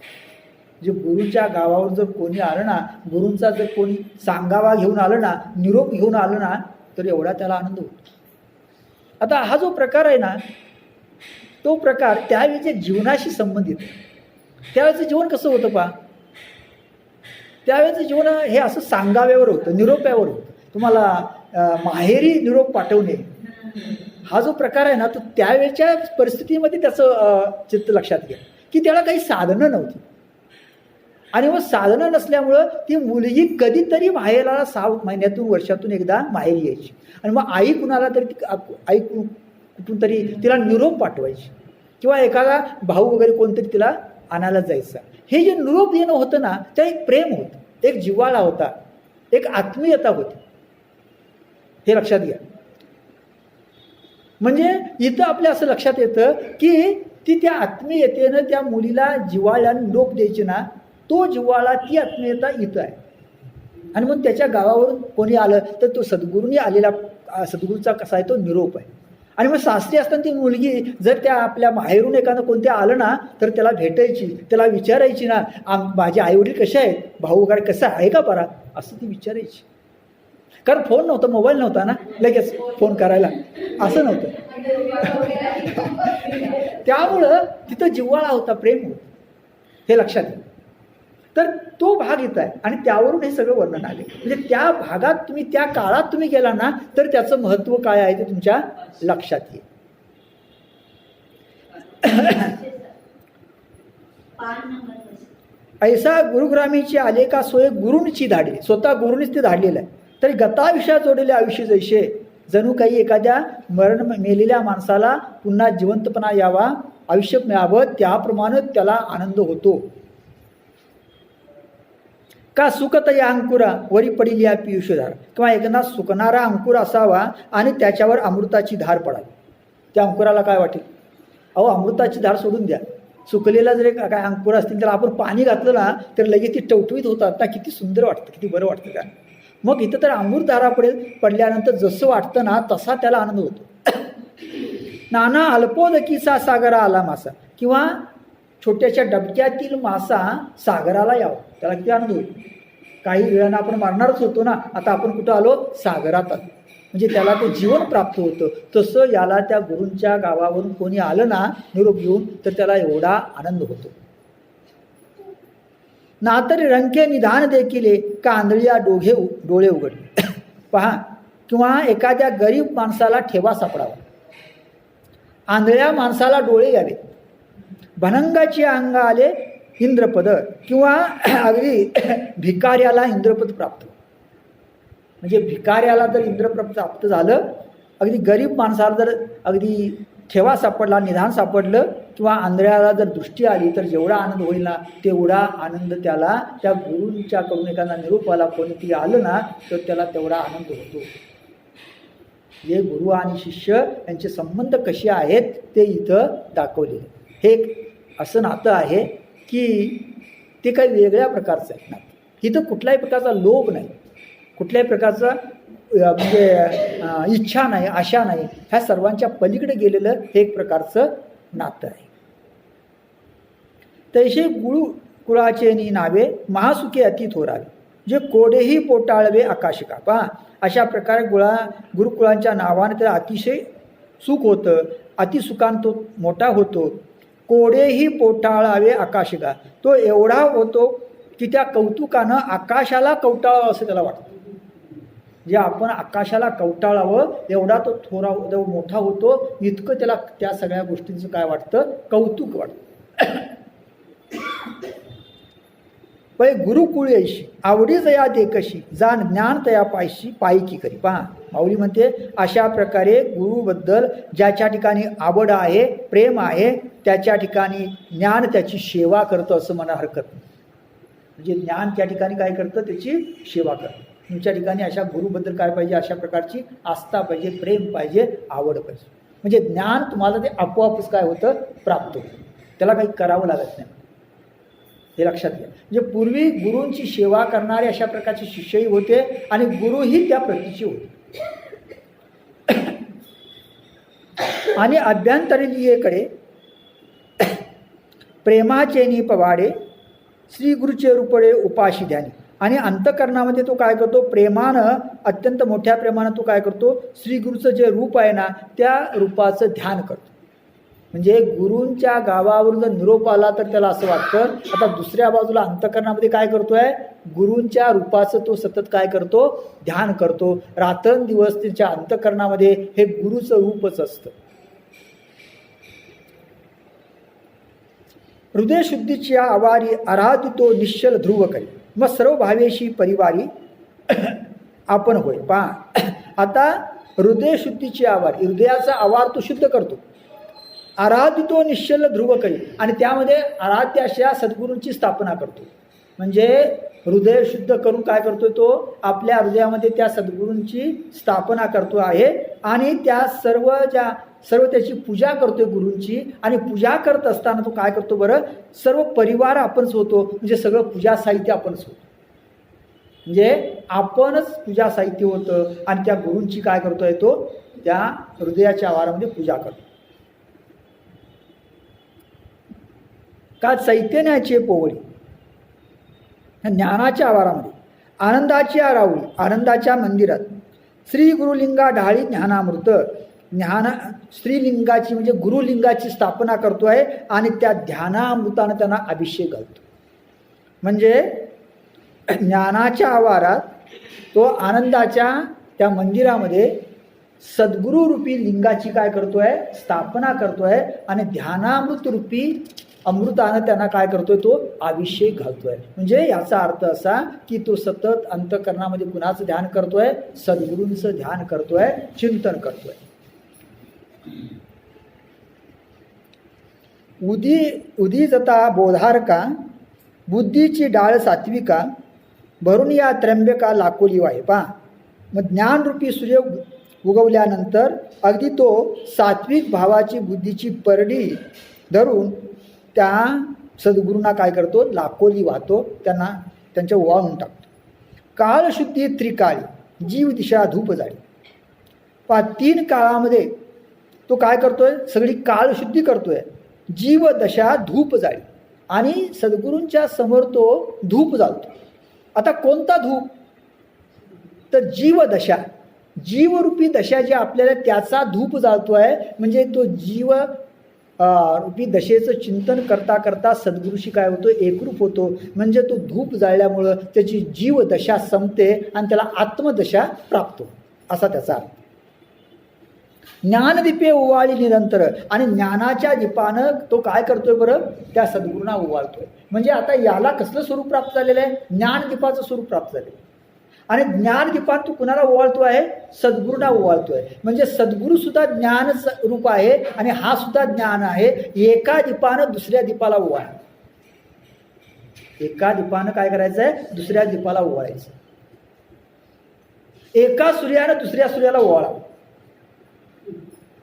जे गुरूंच्या गावावर जर कोणी आलं ना, गुरूंचा जर कोणी सांगावा घेऊन आलं ना, निरोप घेऊन आलं ना, तर एवढा त्याला आनंद होतो. आता हा जो प्रकार आहे ना, तो प्रकार त्यावेळेच्या जीवनाशी संबंधित. त्यावेळेचं जीवन कसं होतं पहा, त्यावेळेचं जीवन हे असं सांगाव्यावर होतं, निरोप्यावर होतं. तुम्हाला माहेरी निरोप पाठवणे हा जो प्रकार आहे ना, तो त्यावेळेच्या परिस्थितीमध्ये त्याचं चित्त लक्षात घ्या की त्याला काही साधनं नव्हती. आणि मग साधनं नसल्यामुळं ती मुलगी कधीतरी माहेराला 6 महिन्यातून वर्षातून एकदा माहेरी यायची. आणि मग आई कुणाला तरी आई कुठून तरी तिला निरोप पाठवायची किंवा एखादा भाऊ वगैरे कोणतरी तिला आणायला जायचं. हे जे निरोप देणं होतं ना, ते एक प्रेम होतं, एक जिव्हाळा होता, एक आत्मीयता होती. हे लक्षात घ्या. म्हणजे इथं आपल्या असं लक्षात येतं की ती त्या आत्मीयतेनं त्या मुलीला जिव्हाळ्यानं निरोप द्यायची ना, तो जिव्हाळा ती आत्मीयता इथं आहे. आणि मग त्याच्या गावावरून कोणी आलं तर तो सद्गुरूंनी आलेला सद्गुरूचा कसा आहे तो निरोप आहे. आणि मग सासरी असताना ती मुलगी जर त्या आपल्या माहेरून एखादं कोणत्या आलं ना तर त्याला भेटायची, त्याला विचारायची ना, माझे आईवडील कसे आहेत, भाऊ वगैरे कसं आहे का बरा, असं ती विचारायची. कारण फोन नव्हता, मोबाईल नव्हता ना लगेच फोन करायला, असं नव्हतं. त्यामुळं तिथं जिव्हाळा होता, प्रेम होतं. हे लक्षात घ्या. तर तो भाग येत आहे आणि त्यावरून हे सगळं वर्णन आले. म्हणजे त्या भागात तुम्ही त्या काळात तुम्ही गेला ना तर त्याचं महत्त्व काय आहे ते तुमच्या लक्षात येईल. ऐसा गुरुग्रामीची आले का सोय गुरूंची धाडली. स्वतः गुरुनीच ते धाडलेलं आहे. तरी गताविषया जोडलेले आयुष्य जैसे. जणू काही एखाद्या मेलेल्या माणसाला पुन्हा जिवंतपणा यावा, आयुष्य मिळावं, त्याप्रमाणे त्याला आनंद होतो. का सुकत या अंकुरा वरी पडील या पियुषधार. किंवा एखादा सुकणारा अंकुर असावा आणि त्याच्यावर अमृताची धार पडावी. त्या अंकुराला काय वाटेल, अहो अमृताची धार सोडून द्या, सुकलेला जर काय अंकुर असतील तर आपण पाणी घातलं ना तर लगेच ती टवटवीत होतात ना, किती सुंदर वाटतं, किती बरं वाटतं का. मग इथं तर अमृतधारा पडल्यानंतर जसं वाटतं ना तसा त्याला आनंद होतो. नाना अल्पोदकीचा सागरा आला मासा. किंवा छोट्याशा डबक्यातील मासा सागराला यावं, त्याला किती आनंद होईल. काही वेळानं आपण मारणारच होतो ना, आता आपण कुठं आलो, सागरात आलो. म्हणजे त्याला ते जीवन प्राप्त होतं. तसं याला त्या गुरूंच्या गावावरून कोणी आलं ना निरोप घेऊन तर त्याला एवढा आनंद होतो. नातरी रंके निधान देखील का आंधळ्या डोळे उघडले. पहा, किंवा एखाद्या गरीब माणसाला ठेवा सापडावा, आंधळ्या माणसाला डोळे यावे, भनंगाची अंग आले इंद्रपद. किंवा अगदी भिकाऱ्याला इंद्रपद प्राप्त. म्हणजे भिकाऱ्याला जर इंद्रपद प्राप्त झालं, अगदी गरीब माणसाला जर अगदी ठेवा सापडला, निधान सापडलं, किंवा आंधळ्याला जर दृष्टी आली तर जेवढा आनंद होईल ना तेवढा आनंद त्याला त्या गुरूंच्याकडून एखादा निरोपाला कोणीतरी आलं ना तर त्याला तेवढा आनंद होतो. हे गुरु आणि शिष्य यांचे संबंध कसे आहेत ते इथं दाखवले. हे एक असं नातं आहे की ते काही वेगळ्या प्रकारचं आहे नातं. इथं कुठल्याही प्रकारचा लोभ नाही, कुठल्याही प्रकारचा म्हणजे इच्छा नाही, आशा नाही. ह्या सर्वांच्या पलीकडे गेलेलं हे एक प्रकारचं नातं आहे. तैसे कुळाचे नावे महासुखे अति थोरावे, जे कोडेही पोटाळवे आकाशिका. पहा, अशा प्रकारे गुरुकुळांच्या नावाने तर अतिशय सुख होतं, अतिसुखान तो मोठा होतो. कोडेही पोटाळावे आकाशिका, तो एवढा होतो की त्या कौतुकानं आकाशाला कवटाळावं असं त्याला वाटतं. जे आपण आकाशाला कवटाळावं एवढा तो थोरा मोठा होतो, इतकं त्याला त्या सगळ्या गोष्टींचं काय वाटतं, कौतुक वाटतं. पै गुरुकुळ ऐशी आवडी जया देखशी, जाण ज्ञान तया पायकी करी. पहा, माऊली म्हणते अशा प्रकारे गुरुबद्दल ज्याच्या ठिकाणी आवड आहे, प्रेम आहे, त्याच्या ठिकाणी ज्ञान त्याची सेवा करतं असं म्हणा हरकत नाही. म्हणजे ज्ञान त्या ठिकाणी काय करतं, त्याची सेवा करतं. तुमच्या ठिकाणी अशा गुरुबद्दल काय पाहिजे, अशा प्रकारची आस्था पाहिजे, प्रेम पाहिजे, आवड पाहिजे. म्हणजे ज्ञान तुम्हाला ते आपोआपच काय होतं, प्राप्त होतं. त्याला काही करावं लागत नाही, हे लक्षात घ्या. म्हणजे पूर्वी गुरूंची सेवा करणारे अशा प्रकारचे शिष्यही होते आणि गुरुही त्या प्रतीचे होते. आणि अभ्यंतरीलीयेकडे प्रेमाचे पवाडे श्री गुरुचे रूपडे उपाशी ध्यानी. आणि अंतःकरणामध्ये तो काय करतो, प्रेमानं, अत्यंत मोठ्या प्रेमानं तो काय करतो, श्री गुरुचं जे रूप आहे ना त्या रूपाचं ध्यान करतो. म्हणजे गुरूंच्या गावावरून जर निरोप आला तर त्याला असं वाटतं आता दुसऱ्या बाजूला अंतःकरणामध्ये काय करतोय, गुरूंच्या रूपाचं तो सतत काय करतो, ध्यान करतो. रात्रंदिवस त्याच्या अंतःकरणामध्ये हे गुरुचं रूपच असतं. हृदयशुद्धीच्या आवारी आराधितो निश्चल ध्रुव करी, मग सर्व भावेशी परिवारी आपण होय. पहा आता हृदयशुद्धीची आवार, हृदयाचा आवार तो शुद्ध करतो. आराधितो निश्चल ध्रुव करी, आणि त्यामध्ये आराध्य अशा सद्गुरूंची स्थापना करतो. म्हणजे हृदय शुद्ध करून काय करतोय, तो आपल्या हृदयामध्ये त्या सद्गुरूंची स्थापना करतो आहे. आणि त्या सर्व त्याची पूजा करतोय गुरूंची. आणि पूजा करत असताना तो काय करतो बरं, सर्व परिवार आपणच होतो. म्हणजे सगळं पूजा साहित्य आपणच होतो. म्हणजे आपणच पूजा साहित्य होतं आणि त्या गुरूंची काय करतोय, तो त्या हृदयाच्या आवारामध्ये पूजा करतो. का चैतन्याचे पोवळी ज्ञानाच्या आवारामध्ये, आनंदाची आरावळी आनंदाच्या मंदिरात, श्री गुरुलिंगा ढाळी ज्ञानामृत, श्रीलिंगाची म्हणजे गुरुलिंगाची स्थापना करतो आहे आणि त्या ध्यानामृतानं त्यांना अभिषेक घालतो. म्हणजे ज्ञानाच्या आवारात तो आनंदाच्या त्या मंदिरामध्ये सद्गुरुरूपी लिंगाची काय करतोय, स्थापना करतोय आणि ध्यानामृत रूपी अमृतानं त्यांना काय करतोय, तो अभिषेक घालतोय. म्हणजे याचा अर्थ असा की तो सतत अंतःकरणामध्ये कुणाचं ध्यान करतोय, सद्गुरूंचं ध्यान करतोय, चिंतन करतोय. उदी जता बोधारका बुद्धीची डाळ सात्विका, भरून या त्र्यंबका लाकोली वाहे. पहा मग ज्ञानरूपी सूर्य उगवल्यानंतर अगदी तो सात्विक भावाची बुद्धीची परडी धरून त्या सद्गुरूंना काय करतो, लाकोली वाहतो, त्यांना त्यांच्या ओवाळून टाकतो. काळशुद्धी त्रिकाळी जीव दिशा धूप जाळी. पहा 3 काळामध्ये तो काय करतोय, सगळी काळशुद्धी करतोय, जीव दशा धूप जाळी. आणि सद्गुरूंच्या समोर तो धूप जाळतो. आता कोणता धूप, तर जीवदशा, जीवरूपी दशा जी आपल्याला त्याचा धूप जाळतोय. म्हणजे तो जीव रूपी दशेचं चिंतन करता करता सद्गुरूशी काय होतो, एकरूप होतो. म्हणजे तो धूप जाळल्यामुळं त्याची जीवदशा संपते आणि त्याला आत्मदशा प्राप्त होतो, असा त्याचा अर्थ. ज्ञानदीपे ओवाळी निरंतर, आणि ज्ञानाच्या दीपानं तो काय करतोय बरं, त्या सद्गुरूंना ओवाळतोय. म्हणजे आता याला कसलं स्वरूप प्राप्त झालेलं आहे, ज्ञानदीपाचं स्वरूप प्राप्त झालेलं आहे. आणि ज्ञानदीपात तो कुणाला ओवाळतो आहे, सद्गुरूंना ओवाळतोय. म्हणजे सद्गुरू सुद्धा ज्ञान रूप आहे आणि हा सुद्धा ज्ञान आहे. एका दीपानं दुसऱ्या दीपाला ओवाळ, एका दीपानं काय करायचं आहे, दुसऱ्या दीपाला ओवाळायचं. एका सूर्यानं दुसऱ्या सूर्याला ओवाळावं,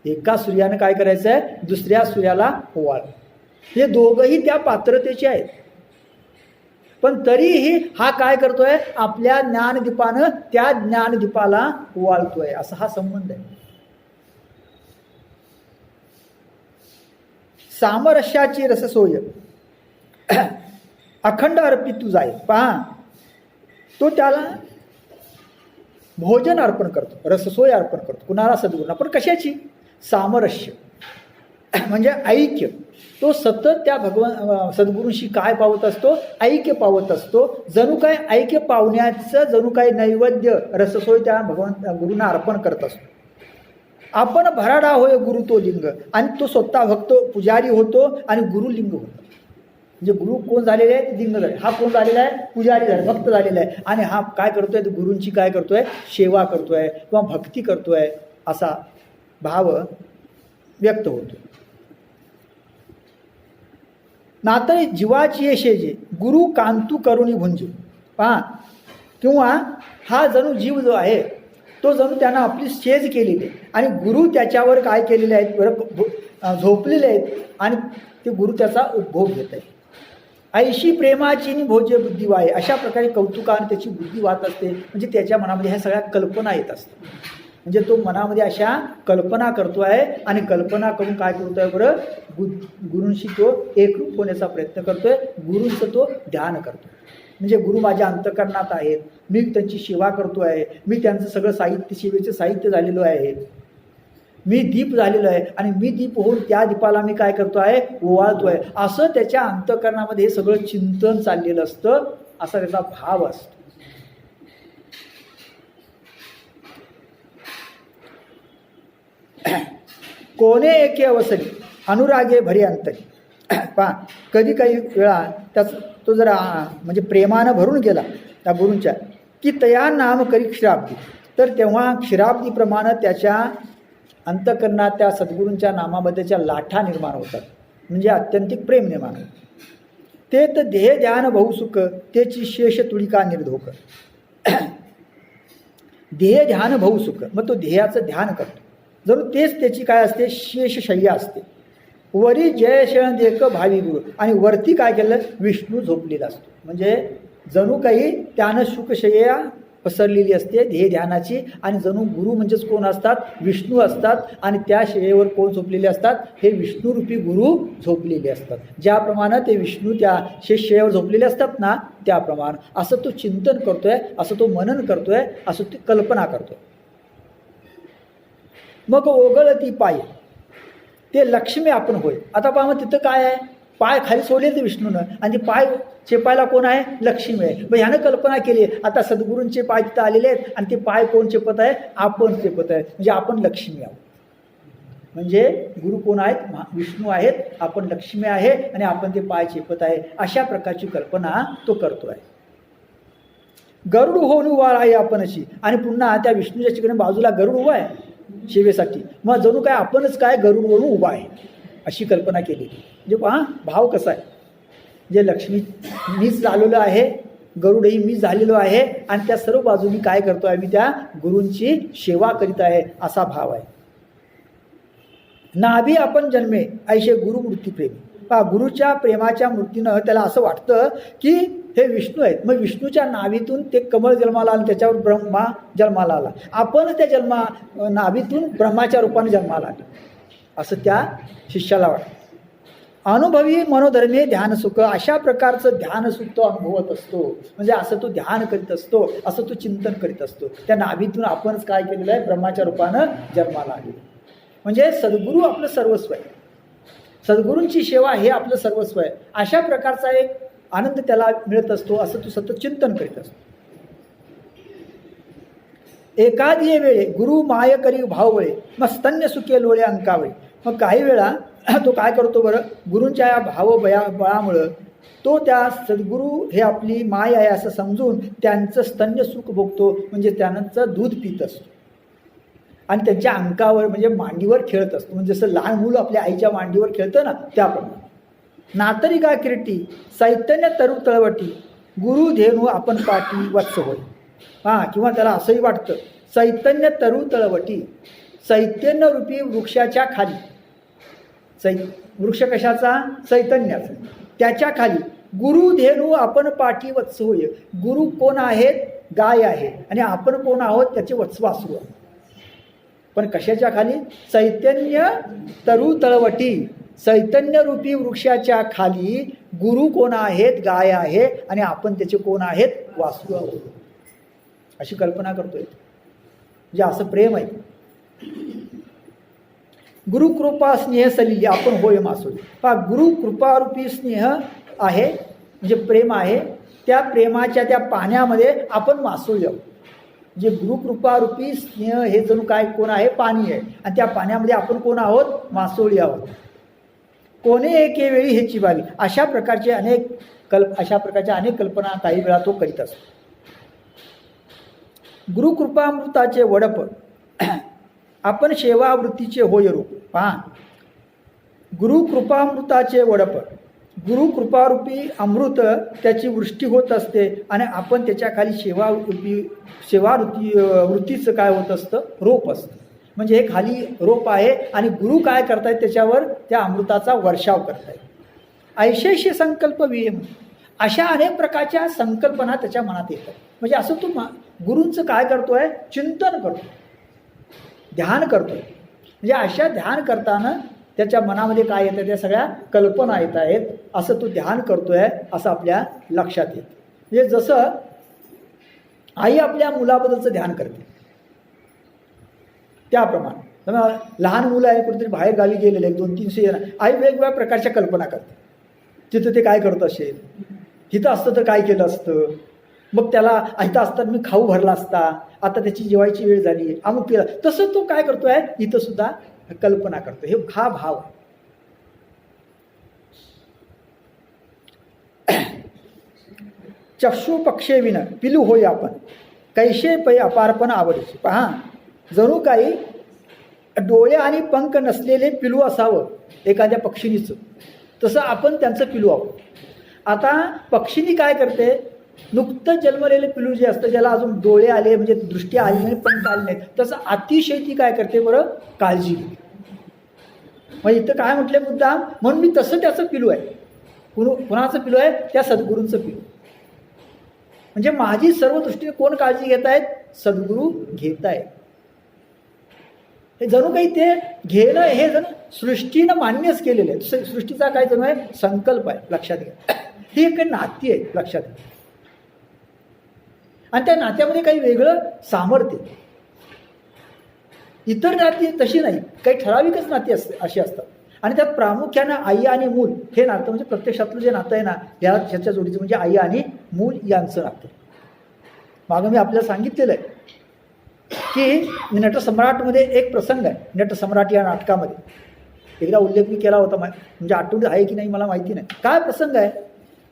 एका सूर्यानं काय करायचं आहे, दुसऱ्या सूर्याला ओवाळ. हे दोघंही त्या पात्रतेचे आहेत. पण तरीही हा काय करतोय, आपल्या ज्ञानदीपानं त्या ज्ञानदीपाला ओवाळतोय, असा हा संबंध आहे. सामरस्याची रससोय अखंड अर्पित जाईल. पहा तो त्याला भोजन अर्पण करतो, रससोय अर्पण करतो कुणाला, सद्गुरूंना. पण कशाची, सामरस्य म्हणजे ऐक्य. तो सतत त्या सद्गुरूंशी काय पावत असतो, ऐक्य पावत असतो. जणू काय ऐक्य पावण्याचं जणू काय नैवेद्य रससोय त्या गुरूंना अर्पण करत असतो. आपण भराडा होय गुरु तो लिंग, आणि तो स्वतः भक्त पुजारी होतो आणि गुरुलिंग होतो. म्हणजे गुरु कोण झालेले आहे, लिंग झाले. हा कोण झालेला आहे, पुजारी झाले, भक्त झालेला आहे. आणि हा काय करतोय, गुरूंची काय करतोय, सेवा करतोय किंवा भक्ती करतोय, असा भाव व्यक्त होतो. नातळी जीवाची यशेजे गुरु कांतू करुणी भुंजे. पहा किंवा हा जणू जीव जो आहे तो जणू त्यानं आपली सेज केलेली आहे आणि गुरु त्याच्यावर काय केलेले आहेत बरं, झोपलेले आहेत आणि ते गुरु त्याचा उपभोग घेत आहे. ऐशी प्रेमाची नि भोज्य बुद्धी वाहे, अशा प्रकारे कौतुकाने त्याची बुद्धी वाहत असते. म्हणजे त्याच्या मनामध्ये ह्या सगळ्या कल्पना येत असतात. म्हणजे तो मनामध्ये अशा कल्पना करतो आहे आणि कल्पना करून काय करतो आहे बरं, गुरूंशी तो एकरूप होण्याचा प्रयत्न करतोय. गुरूंचं तो ध्यान करतो. म्हणजे गुरु माझ्या अंतःकरणात आहेत, मी त्यांची सेवा करतो आहे, मी त्यांचं सगळं साहित्य, सेवेचं साहित्य झालेलो आहे, मी दीप झालेलो आहे आणि मी दीप होऊन त्या दीपाला मी काय करतो आहे, ओवाळतो आहे. असं त्याच्या अंतःकरणामध्ये हे सगळं चिंतन चाललेलं असतं. असा त्याचा भाव असतो. कोणे एके अवसरी अनुरागे भरी अंतरी. पहा, कधी काही वेळा त्याच तो जरा म्हणजे प्रेमानं भरून गेला त्या गुरूंच्या, की तया नाम करी क्षीराब्दी, तर तेव्हा क्षीराब्दीप्रमाणे त्याच्या अंतःकरणात त्या सद्गुरूंच्या नामाबद्दलच्या लाठा निर्माण होतात. म्हणजे अत्यंतिक प्रेम निर्माण होतं. ते तर देह ध्यान बहुसुख, त्याची शेष तुळिका निर्धोक. देह ध्यान बहुसुख, मग तो देहाचं ध्यान करतो. जरूर तेच त्याची काय असते, शेषशय्या असते. वरी जयशयन देक भावी गुरु, आणि वरती काय केलं, विष्णू झोपलेला असतो. म्हणजे जणू काही त्यानं सुखशय्या पसरलेली असते ध्येय ध्यानाची. आणि जणू गुरु म्हणजेच कोण असतात, विष्णू असतात. आणि त्या शय्येवर कोण झोपलेले असतात, हे विष्णुरूपी गुरु झोपलेले असतात. ज्याप्रमाणे ते विष्णू त्या शय्येवर झोपलेले असतात ना, त्याप्रमाणे असं तो चिंतन करतोय, असं तो मनन करतोय, असं ती कल्पना करतोय. मग ओगळती पाय, ते लक्ष्मी आपण होय. आता पहा, मग तिथं काय आहे, पाय खाली सोडले ते विष्णूनं आणि ते पाय चेपायला कोण आहे, लक्ष्मी आहे. मग ह्यानं कल्पना केली, आता सद्गुरूंचे पाय तिथं आलेले आहेत आणि ते पाय कोण चेपत आहे, आपण चेपत आहे. म्हणजे आपण लक्ष्मी आहोत. म्हणजे गुरु कोण आहेत, विष्णू आहेत, आपण लक्ष्मी आहे आणि आपण ते पाय चेपत आहे. अशा प्रकारची कल्पना तो करतो आहे. गरुड होऊन उभा आहे आपण अशी, आणि पुन्हा त्या विष्णूच्या ठिकाणी बाजूला गरुड उभा आहे सेवेसाठी. मग जणू काय आपणच काय गरुडवरून उभा आहे अशी कल्पना केली. म्हणजे पहा भाव कसा आहे, जे लक्ष्मी मीच झालेलो आहे, गरुडही मी झालेलो आहे आणि त्या सर्व बाजूनी काय करतो आहे, मी त्या गुरूंची सेवा करीत आहे, असा भाव आहे. नाभी आपण जन्मे ऐशे गुरु मूर्ती प्रेमी. पहा, गुरुच्या प्रेमाच्या मूर्तीनं त्याला असं वाटतं की हे विष्णू आहेत. मग विष्णूच्या नाभीतून ते कमळ जन्माला आलं, त्याच्यावर ब्रह्मा जन्माला आला. आपण त्या नाभीतून ब्रह्माच्या रूपाने जन्माला आले, असं त्या शिष्याला वाटतं. अनुभवी मनोधर्मे ध्यानसुख, अशा प्रकारचं ध्यानसुख तो अनुभवत असतो. म्हणजे असं तो ध्यान करीत असतो, असं तो चिंतन करीत असतो. त्या नाभीतून आपणच काय केलेलं आहे, ब्रह्माच्या रूपानं जन्माला आले. म्हणजे सद्गुरू आपलं सर्वस्व आहे, सद्गुरूंची सेवा हे आपलं सर्वस्व आहे. अशा प्रकारचा एक आनंद त्याला मिळत असतो. असं तो सतत चिंतन करीत असतो. एखादी वेळे गुरु माय करी भाववळे, मग स्तन्य सुखे लोळे अंकावळे. मग काही वेळा तो काय करतो बरं, गुरूंच्या या बळामुळं तो त्या सद्गुरू हे आपली माय आहे असं समजून त्यांचं स्तन्य सुख भोगतो. म्हणजे त्यांचं दूध पित असतो आणि त्यांच्या अंकावर म्हणजे मांडीवर खेळत असतो. म्हणजे जसं लहान मुलं आपल्या आईच्या मांडीवर खेळतं ना, त्याप्रमाणे. नातरी का किरटी चैतन्य तरु तळवटी, गुरु धेनू आपण पाठी वत्स होय. हां, किंवा त्याला असंही वाटतं, चैतन्य तरु तळवटी, चैतन्यरूपी वृक्षाच्या खाली. वृक्ष कशाचा, चैतन्याचा. त्याच्या खाली गुरु धेनू आपण पाठी वत्स होय. गुरु कोण आहेत, गाय आहे, आणि आपण कोण आहोत, त्याचे वत्सवासरू आहोत. पण कशाच्या खाली, चैतन्य तरु तळवटी, चैतन्यरूपी वृक्षाच्या खाली गुरु कोण आहेत, गाय आहे, आणि आपण त्याचे कोण आहेत, वासरू आहोत. अशी कल्पना करतोय. म्हणजे असं प्रेम आहे. गुरु कृपा स्नेह सलिली आपण होय मासोळी. पहा, गुरु कृपारूपी स्नेह आहे, म्हणजे प्रेम आहे. त्या प्रेमाच्या त्या पाण्यामध्ये आपण मासोळी आहोत. जे गुरुकृपारूपी स्नेह हे जणू काय कोण आहे, पाणी आहे, आणि त्या पाण्यामध्ये आपण कोण आहोत, मासोळी आहोत. कोणे एके वेळी हेची बावी. अशा प्रकारच्या अनेक कल्पना काही वेळा तो करीत असतो. गुरुकृपामृताचे वडप आपण सेवावृत्तीचे होय रूप. पहा, गुरुकृपामृताचे वडप, गुरु कृपारूपी अमृत त्याची वृष्टी होत असते आणि आपण त्याच्या खाली वृत्तीचं काय होत असतं, रोप असतं. म्हणजे हे खाली रोप आहे आणि गुरु काय करतायत त्याच्यावर त्या अमृताचा वर्षाव करतायत. ऐशेषे संकल्प वियम, अशा अनेक प्रकारच्या संकल्पना त्याच्या मनात येतात. म्हणजे असं तू गुरूंचं काय करतोय, चिंतन करतो, ध्यान करतोय. म्हणजे अशा ध्यान करताना त्याच्या मनामध्ये काय येतं, त्या सगळ्या कल्पना येत आहेत. असं तू ध्यान करतोय असं आपल्या लक्षात येतं. म्हणजे जसं आई आपल्या मुलाबद्दलचं ध्यान करते त्याप्रमाणे लहान मुलं आहे, कुठेतरी बाहेर गावी गेलेले 200-300 जण, आई वेगवेगळ्या प्रकारच्या कल्पना करते. तिथं ते काय करत असेल, तिथं असतं तर काय केलं असतं, मग त्याला इथं असताना मी खाऊ भरला असता, आता त्याची जेवायची वेळ झाली, अमुक केलं. तसं तो काय करतोय, इथं सुद्धा कल्पना करतो. हा भाव. चक्षु पक्षे विन पिलू होय आपण, कैसे पै अपारपण आवडीचे. पहा, जणू काही डोळे आणि पंख नसलेले पिलू असावं एखाद्या पक्षिणीचं, तसं आपण त्यांचं पिलू आहोत. आता पक्षिणी काय करते, नुकतं जन्मलेले पिलू जे असतं, ज्याला अजून डोळे आले म्हणजे दृष्टी आली नाही, पंख आले नाहीत, तसं अतिशय ती काय करते बरं, काळजी घेते. मग इथं काय म्हटले मुद्दा, म्हणून मी तसं त्याचं पिलू आहे. कुणाचं पिलू आहे, त्या सद्गुरूंचं पिलू. म्हणजे माझी सर्व दृष्टीने कोण काळजी घेत आहेत, सद्गुरू घेत आहेत. हे जणू काही ते घेणं हे जणू सृष्टीनं मान्यच केलेलं आहे. सृष्टीचा काय जणू आहे, संकल्प आहे. लक्षात घ्या, ही एक नाती आहे, लक्षात घ्या. आणि त्या नात्यामध्ये काही वेगळं सामर्थ्य. इतर नाती तशी नाही, काही ठराविकच नाती अशी असतात. आणि त्यात प्रामुख्यानं आई आणि मूल हे नातं, म्हणजे प्रत्यक्षातलं जे नातं आहे ना, ह्याच्या जोडीचं म्हणजे आई आणि मूल यांचं नातं. मागं मी आपल्याला सांगितलेलं आहे की नटसम्राटमध्ये एक प्रसंग आहे. नटसम्राट या नाटकामध्ये एकदा उल्लेख मी केला होता, म्हणजे आठवण आहे की नाही मला माहिती नाही. काय प्रसंग आहे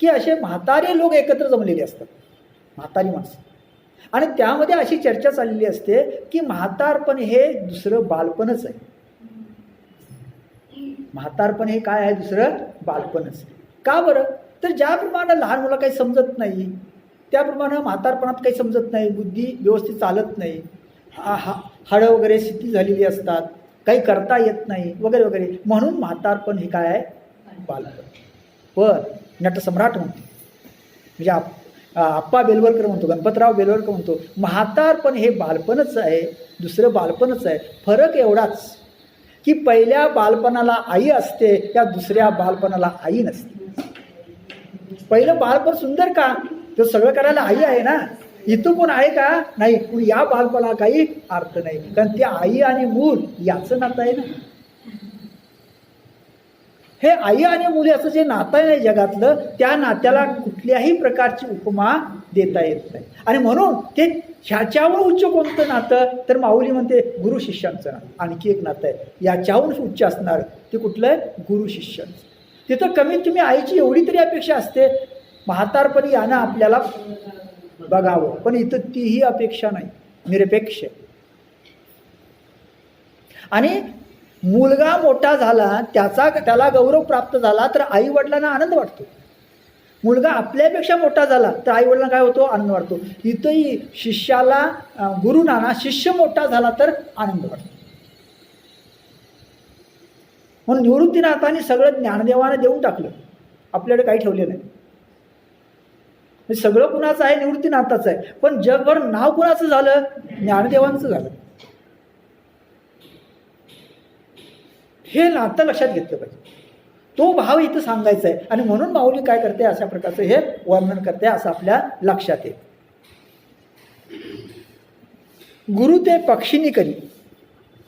की असे म्हातारे लोक एकत्र जमलेले असतात, म्हातारी माणसं, आणि त्यामध्ये अशी चर्चा चाललेली असते की म्हातारपण हे दुसरं बालपणच आहे. म्हातारपण हे काय आहे, दुसरं बालपणच. का बरं, तर ज्याप्रमाणे लहान मुलं काही समजत नाही, त्याप्रमाणे म्हातारपणात काही समजत नाही, बुद्धी व्यवस्थित चालत नाही, हाडं वगैरे शिथिल झालेली असतात, काही करता येत नाही वगैरे वगैरे, म्हणून म्हातारपण हे काय आहे, बालपण. पण नटसम्राट म्हणतो, म्हणजे आप्पा बेलवलकर म्हणतो, गणपतराव बेलवलकर म्हणतो, म्हातारपण हे बालपणच आहे, दुसरं बालपणच आहे. फरक एवढाच की पहिल्या बालपणाला आई असते, त्या दुसऱ्या बालपणाला आई नसते. पहिलं बालपण सुंदर का, तर सगळं करायला आई आहे ना, इथं कोण आहे का, नाही. पण या बालपणाला काही अर्थ नाही, कारण ते आई आणि मूल याचं नातं आहे ना. हे आई आणि मूल याचं जे नातं आहे ना जगातलं, त्या नात्याला कुठल्याही प्रकारची उपमा देता येत नाही. आणि म्हणून ते ह्याच्यावर उच्च कोणतं नातं, तर माऊली म्हणते गुरु शिष्यांचं नातं. आणखी एक नातं आहे याच्याहून उच्च असणार, ते कुठलं आहे, गुरु शिष्यांचं. तिथं कमीत कमी आईची एवढी तरी अपेक्षा असते, म्हातारपणी यानं आपल्याला बघावं, पण इथं तीही अपेक्षा नाही, निरपेक्ष. आणि मुलगा मोठा झाला, त्याला गौरव प्राप्त झाला तर आई वडिलांना आनंद वाटतो. मुलगा आपल्यापेक्षा मोठा झाला तर आई वडिलांना काय होतो, आनंद वाटतो. इथंही शिष्याला गुरुनाना शिष्य मोठा झाला तर आनंद वाटतो. म्हणून निवृत्तीनाथांनी सगळं ज्ञानदेवानं देऊन टाकलं, आपल्याकडे काही ठेवले नाही. सगळं कुणाचं आहे, निवृत्तीनाथाचं आहे, पण जगभर नाव कुणाचं झालं, ज्ञानदेवांचं झालं. हे नातं लक्षात घेतलं पाहिजे, तो भाव इथं सांगायचा आहे. आणि म्हणून माऊली काय करते, अशा प्रकारचं हे वर्णन करते, असं आपल्या लक्षात येईल. गुरु ते पक्षिणी करी,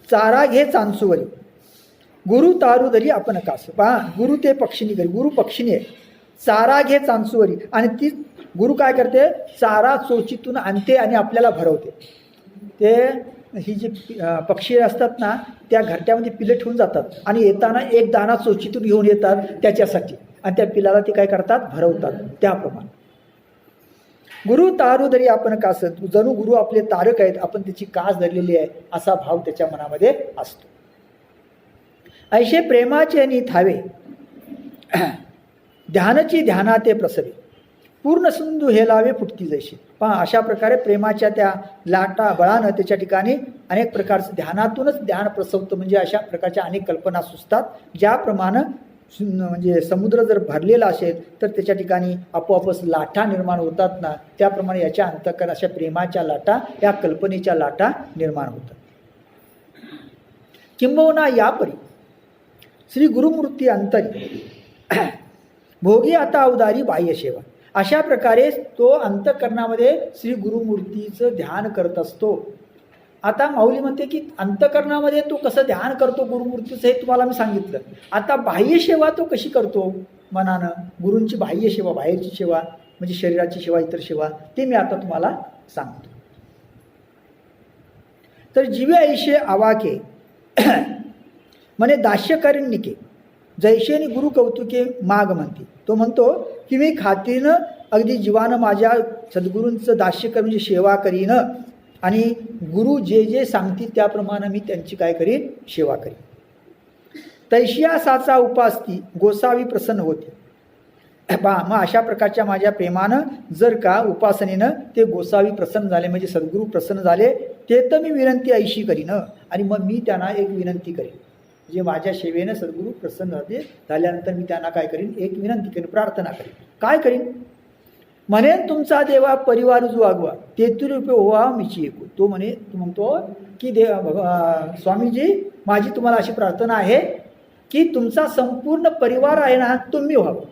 चारा घे चांचुवरी, गुरु तारू धरी आपण कास. पहा, गुरु ते पक्षिणी करी, गुरु पक्षिणी आहे, चारा घे चांचुवरी. आणि ती गुरु काय करते, चारा चोचीतून आणते आणि आपल्याला भरवते. ते ही जी पक्षी असतात ना, त्या घरट्यामध्ये पिलं ठेवून जातात आणि येताना एक दाणा चोचीतून घेऊन येतात त्याच्यासाठी, आणि त्या पिलाला ते काय करतात, भरवतात. त्याप्रमाणे गुरु तारू धरी आपण कास, जणू गुरु आपले तारक आहेत, आपण त्याची कास धरलेली आहे, असा भाव त्याच्या मनामध्ये असतो. ऐशे प्रेमाचे नि थावे ध्यानची ध्यानाते प्रसवे, पूर्ण सिंधू हे लावे फुटती जैशी. पहा अशा प्रकारे प्रेमाच्या त्या लाटा बळानं त्याच्या ठिकाणी अनेक प्रकारचं ध्यानातूनच ध्यान प्रसवतं. म्हणजे अशा प्रकारच्या अनेक कल्पना सुचतात. ज्याप्रमाणे म्हणजे समुद्र जर भरलेला असेल तर त्याच्या ठिकाणी आपोआपच लाटा निर्माण होतात ना, त्याप्रमाणे याच्या अंतःकरण अशा प्रेमाच्या लाटा, या कल्पनेच्या लाटा निर्माण होतात. किंबहुना यापरी श्री गुरुमूर्ती अंतरी भोगी आता अवदारी बाह्य सेवा. अशा प्रकारे तो अंतःकरणामध्ये श्री गुरुमूर्तीचं ध्यान करत असतो. आता माऊली म्हणते की अंतःकरणामध्ये तो कसं ध्यान करतो गुरुमूर्तीचं हे तुम्हाला मी सांगितलं. आता बाह्य सेवा तो कशी करतो मनानं, गुरूंची बाह्य सेवा, बाहेरची सेवा म्हणजे शरीराची सेवा, इतर सेवा, ते मी आता तुम्हाला सांगतो. तर जीवे ऐशे आवाके म्हणे दास्यकारिणिके जैशेनी गुरु कौतुके माग म्हणते. तो म्हणतो की मी खात्रीनं अगदी जीवानं माझ्या सद्गुरूंचं दास्य कर म्हणजे सेवा करीन आणि गुरु जे जे सांगतील त्याप्रमाणे मी त्यांची काय करीन, सेवा करीन. तैशिया साचा उपासती गोसावी प्रसन्न होते. पहा मग अशा प्रकारच्या माझ्या प्रेमानं जर का उपासनेनं ते गोसावी प्रसन्न झाले म्हणजे सद्गुरू प्रसन्न झाले, ते तर मी विनंती ऐशी करीन आणि मग मी त्यांना एक विनंती करीन. जे माझ्या सेवेनं सद्गुरू प्रसन्न झाल्यानंतर मी त्यांना काय करीन, एक विनंती करीन, प्रार्थना करीन. काय करीन म्हणेन तुमचा देवा परिवार जो आगवा तेथुर रुपये होवा मीची एकू. तो म्हणतो की स्वामीजी माझी तुम्हाला अशी प्रार्थना आहे की तुमचा संपूर्ण परिवार आहे ना तुम्ही व्हावं.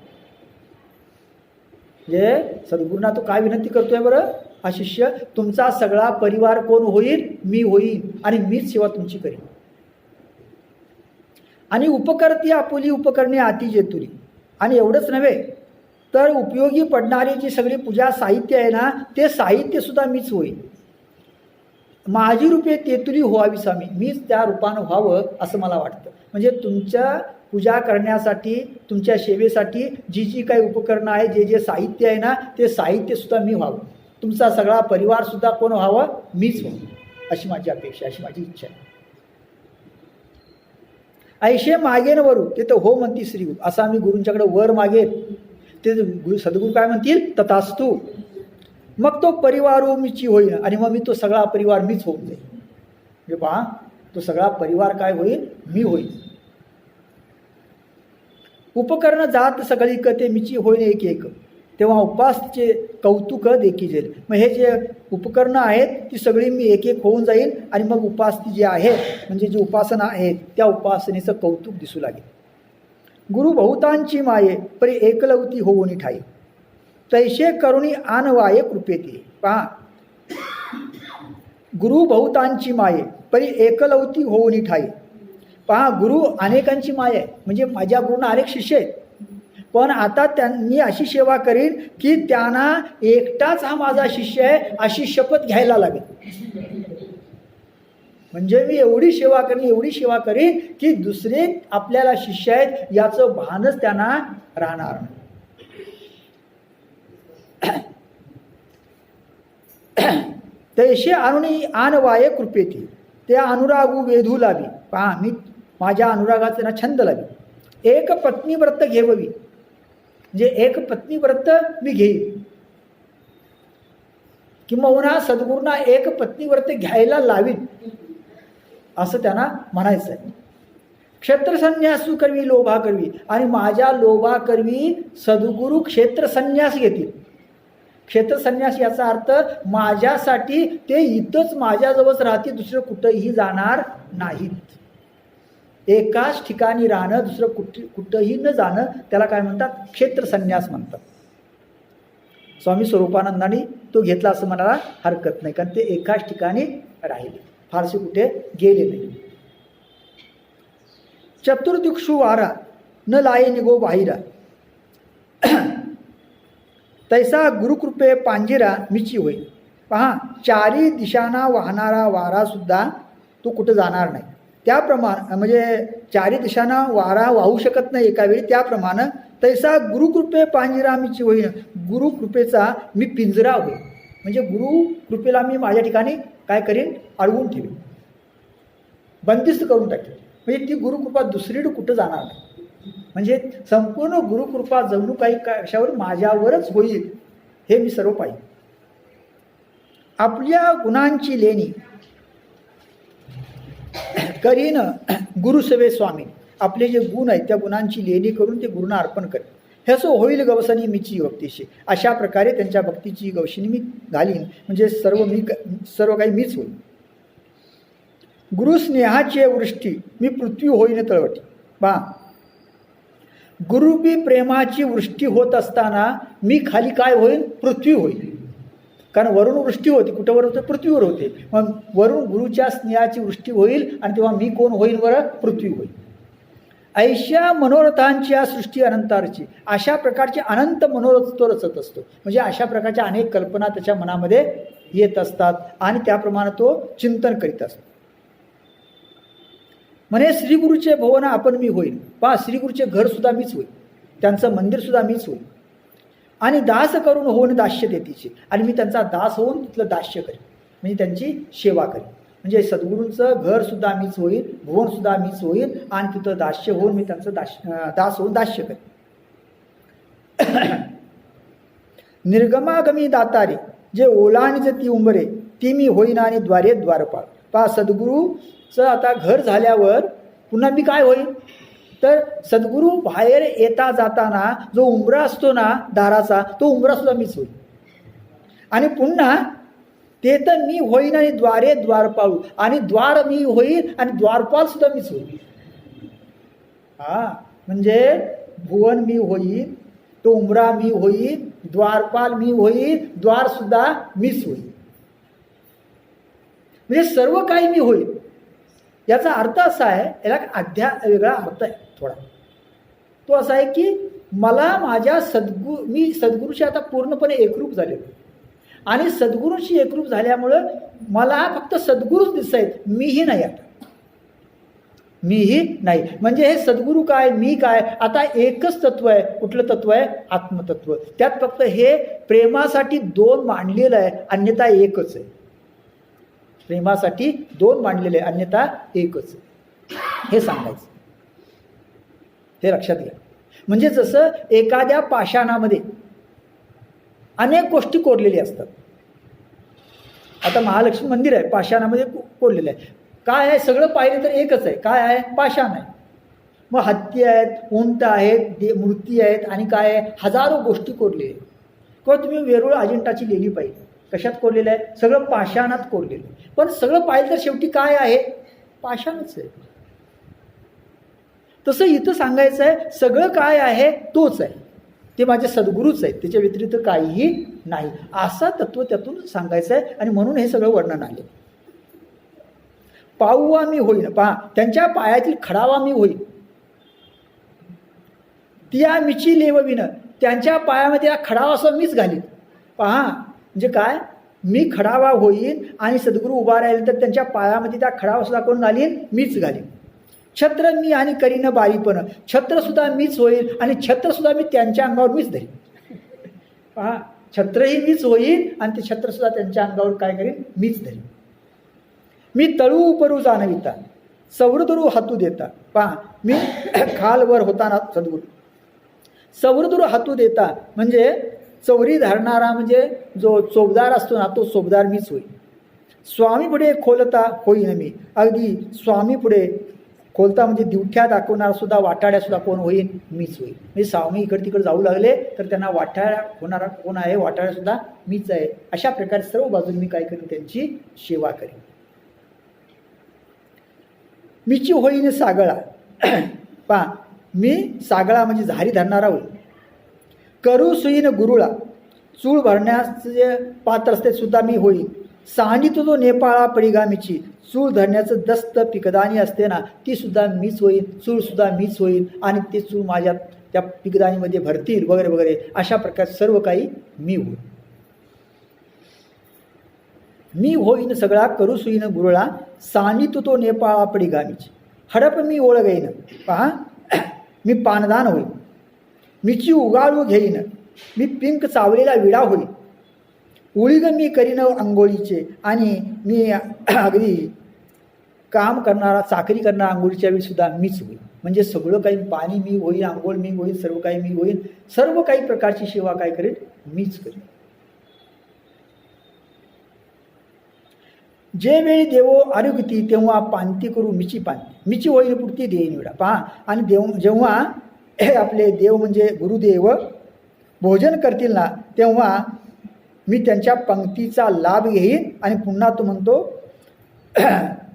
म्हणजे सद्गुरूंना तो काय विनंती करतोय बरं हा शिष्य, तुमचा सगळा परिवार कोण होईल, मी होईल आणि मीच सेवा तुमची करीन. आणि उपकरती आपुली उपकरणे आती जेतुरी. आणि एवढंच नव्हे तर उपयोगी पडणारी जी सगळी पूजा साहित्य आहे ना ते साहित्य सुद्धा मीच होईल. माझी रूपे तेतुरी व्हावी स्वामी, मीच त्या रूपानं व्हावं असं मला वाटतं. म्हणजे तुमच्या पूजा करण्यासाठी, तुमच्या सेवेसाठी जी जी काही उपकरणं आहे, जे जे साहित्य आहे ना ते साहित्य सुद्धा मी व्हावं. तुमचा सगळा परिवार सुद्धा कोण व्हावं, मीच व्हावं अशी माझी अपेक्षा, अशी माझी इच्छा आहे. ऐशे मागेन वरू ते तर हो म्हणती श्री, असा मी गुरूंच्याकडे वर मागेन ते सद्गुरू काय म्हणतील तथास्तु. मग तो परिवार मीची होईल आणि मग मी तो सगळा परिवार मीच होऊन जाईल. म्हणजे पहा तो सगळा परिवार काय होईल, मी होईल. उपकरण जात सगळी ते मीची होईल एक एक, तेव्हा उपासचे कौतुक देखील जाईल. मग हे जे उपकरणं आहेत ती सगळी मी एक एक होऊन जाईल आणि मग उपासती जी आहे म्हणजे जी उपासना आहे त्या उपासनेचं कौतुक दिसू लागेल. गुरु बहुतांची माये परी एकलवती होऊनी ठाई तैशे करुणी आनवाये कृपेती. पहा गुरु बहुतांची माये परी एकलवती होऊनी ठाई. पहा गुरु अनेकांची माय आहे म्हणजे माझ्या गुरूंना अनेक शिष्य आहेत, पण आता त्यांनी अशी सेवा करीन की त्यांना एकटाच हा माझा शिष्य आहे अशी शपथ घ्यायला लागेल. म्हणजे मी एवढी सेवा करीन की दुसरे आपल्याला शिष्य आहेत याचं भानच त्यांना राहणार नाही. तैशे आणुनी आनवाये कृपेती ते अनुरागू वेधू लावी. पहा मी माझ्या अनुरागाचा ना छंद लावी. एक पत्नी व्रत घेववी म्हणजे एक पत्नी व्रत मी घेईन किंवा सद्गुरूंना एक पत्नी व्रत घ्यायला लावीन असं त्यांना म्हणायचं आहे. क्षेत्रसन्यासू करवी लोभा करवी आणि माझ्या लोभा करवी सद्गुरू क्षेत्रसन्यास घेतील. क्षेत्रसन्यास याचा अर्थ माझ्यासाठी ते इथंच माझ्याजवळच राहतील, दुसरं कुठंही जाणार नाहीत. एकाच ठिकाणी राहणं, दुसरं कुठंही न जाणं त्याला काय म्हणतात, क्षेत्रसन्यास म्हणतात. स्वामी स्वरूपानंदांनी तो घेतला असं म्हणायला हरकत नाही, कारण ते एकाच ठिकाणी राहिले, फारसे कुठे गेले नाही. चतुर्दिक्षु वारा न लाये निगो बाहिरा तैसा गुरुकृपे पांजिरा मिची होईल. पहा चारी दिशांना वाहणारा वारा सुद्धा तो कुठं जाणार नाही. त्याप्रमाणे म्हणजे चारी दिशांना वारा वाहू शकत नाही एका वेळी, त्याप्रमाणे तैसा गुरुकृपे पांजिरा मिची होईल. गुरुकृपेचा मी पिंजरा होईल. म्हणजे गुरुकृपेला मी माझ्या ठिकाणी काय करेन, अडवून ठेवीन, बंदिस्त करून टाकेन. म्हणजे ती गुरुकृपा दुसरीकडे कुठं जाणार नाही. म्हणजे संपूर्ण गुरुकृपा जणू काही कशावर माझ्यावरच होईल हे मी सर्व पाहिजे. आपल्या गुणांची लेणी करीन गुरुसेवे स्वामी. आपले जे गुण आहेत त्या गुणांची लेणी करून ते गुरुंना अर्पण करेन. ह्यासं होईल गवसनी मीची भक्तीशी. अशा प्रकारे त्यांच्या भक्तीची गवसणी मी घालीन, म्हणजे सर्व काही मीच होईल. गुरुस्नेहाची वृष्टी मी पृथ्वी होईन तळवटी. पहा, गुरुबी प्रेमाची वृष्टी होत असताना मी खाली काय होईल? पृथ्वी होईल. कारण वरून वृष्टी होती, कुठंवर होते? पृथ्वीवर होते. मग वरून गुरुच्या स्नेहाची वृष्टी होईल आणि तेव्हा मी कोण होईल? बरं, पृथ्वी होईल. ऐशा मनोरथांची या सृष्टी अनंतारची. अशा प्रकारचे अनंत मनोरथ तो रचत असतो. म्हणजे अशा प्रकारच्या अनेक कल्पना त्याच्या मनामध्ये येत असतात आणि त्याप्रमाणे तो चिंतन करीत असतो. म्हणे श्रीगुरूचे भवन आपण मी होईल. पहा, श्रीगुरूचे घर सुद्धा मीच होईल, त्यांचं मंदिर सुद्धा मीच होईल. आणि दास करून होऊन दास्य देतीचे. आणि मी त्यांचा दास होऊन तिथलं दास्य करेन, म्हणजे त्यांची सेवा करेन. म्हणजे सद्गुरूंचं घर सुद्धा मीच होईल, भुवन सुद्धा मीच होईल आणि तिथं दास्य होऊन मी त्यांचं दास होऊन दास्य करेन. निर्गमागमी दातारे जे ओलांडजे ती उंबरे ती मी होईन आणि द्वारे द्वारपाळ. पहा, सद्गुरूचं आता घर झाल्यावर पुन्हा मी काय होईल? तर सद्गुरू बाहेर येता जाताना जो उंबरा असतो ना दाराचा, तो उंबरा सुद्धा मीच होईल. आणि पुन्हा ते तर मी होईन आणि द्वारे द्वारपाळू. आणि द्वार मी होईल आणि द्वारपाल सुद्धा मीच होईल. म्हणजे भुवन मी होईल, तो उंबरा मी होईल, द्वारपाल मी होईल, द्वार सुद्धा मीच होईल. म्हणजे सर्व काही मी होईल. याचा अर्थ असा आहे, याला वेगळा अर्थ आहे थोडा. तो असा आहे की मला माझ्या मी सद्गुरूशी आता पूर्णपणे एकरूप झालेलो आहे. आणि सद्गुरूशी एकरूप झाल्यामुळं मला फक्त सद्गुरूच दिसत आहेत, मीही नाही. आता मीही नाही. म्हणजे हे सद्गुरू काय, मी काय, आता एकच तत्व आहे. कुठलं तत्व आहे? आत्मतत्व. त्यात फक्त हे प्रेमासाठी दोन मांडलेलं आहे, अन्यथा एकच आहे. प्रेमासाठी दोन मांडलेले, अन्यथा एकच हे सांगायचं. हे लक्षात घ्या. म्हणजे जसं एखाद्या पाषाणामध्ये अनेक गोष्टी कोरलेल्या असतात. आता महालक्ष्मी मंदिर आहे, पाषाणामध्ये कोरलेलं आहे. काय आहे? सगळं पाहिलं तर एकच आहे. काय आहे? पाषाण आहे. मग हत्ती आहेत, उंट आहेत, मूर्ती आहेत आणि काय आहे? हजारो गोष्टी कोरलेल्या आहेत. किंवा तुम्ही वेरूळ अजिंठाची लेणी पाहिजे, कशात कोरलेलं आहे? सगळं पाषाणात कोरलेलं आहे. पण सगळं पाहिलं तर शेवटी काय आहे? पाषाणच आहे. तसं इथं सांगायचं आहे, सगळं काय आहे? तोच आहे. ते माझे सद्गुरूच आहेत, त्याच्या व्यतिरिक्त काहीही नाही. असा तत्व त्यातून सांगायचं आहे. आणि म्हणून हे सगळं वर्णन आले. पाऊवा मी होईन. पहा, त्यांच्या पायातील खडावा मी होईन. त्या मिची लेवविन. त्यांच्या पायामध्ये हा खडावा असं मीच घालीन. पहा, म्हणजे काय? मी खडावा होईन आणि सद्गुरू उभा राहील तर त्यांच्या पायामध्ये त्या खडावा सुद्धा कोण घालीन? मीच घालीन. छत्र मी आणि करीन बारीपण. छत्र सुद्धा मीच होईल आणि छत्र सुद्धा मी त्यांच्या अंगावर मीच धरीन. पहा, छत्रही मीच होईल आणि ते छत्र सुद्धा त्यांच्या अंगावर काय करीन? मीच धरीन. मी तळू उपरू जाणविता सवृदुरू हातू देता. पहा, मी खालवर होताना सद्गुरू सवृदुरू हातू देता म्हणजे चौरी धरणारा, म्हणजे जो चोपदार असतो ना, तो चोपदार मीच होईल. स्वामी पुढे खोलता होईन मी. अगदी स्वामी पुढे खोलता म्हणजे दिवठ्या दाखवणारा सुद्धा, वाटाड्या सुद्धा कोण होईल? मीच होईल. म्हणजे स्वामी इकडे तिकडे जाऊ लागले तर त्यांना वाटाड्या होणारा कोण आहे? वाटाड्या सुद्धा मीच आहे. अशा प्रकारे सर्व बाजूने मी काय करेन? त्यांची सेवा करेन. मीची होईन सागळा. पहा, मी सागळा म्हणजे झारी धरणारा होईल. करू सुईन गुरुळा. चूळ भरण्याचं जे पात्र असते सुद्धा मी होईल. सांडितो जो नेपाळा पडिगामीची. चूळ धरण्याचं दस्त पिकदानी असते ना, ती सुद्धा मीच होईल. चूळ सुद्धा मीच होईल आणि ते चूळ माझ्या त्या पिकदानीमध्ये भरतील वगैरे वगैरे. अशा प्रकारे सर्व काही मी होईल. मी होईन सगळा करू सुईन गुरुळा. सांडितो तो नेपाळा पडिगामीची. हडप मी ओळगईन. पहा, मी पानदान होईल. मीची उगाळू घेईन. मी पिंक चावलेला विडा होईल. उळीग मी करीन अंघोळीचे आणि मी अगदी काम करणारा, चाकरी करणारा आंघोळीच्या वेळी सुद्धा मीच होईल. म्हणजे सगळं काही, पाणी मी होईल, आंघोळ मी होईल, सर्व काही मी होईल, सर्व काही प्रकारची सेवा काय करेल, मीच करेन. जे वेळी देवो आरोग्यती तेव्हा पांती करू मिची पांती, मिची होईल पुरती देईन विडा. पहा, आणि जेव्हा आपले देव म्हणजे गुरुदेव भोजन करतील ना, तेव्हा मी त्यांच्या पंक्तीचा लाभ घेईन आणि पुन्हा तो म्हणतो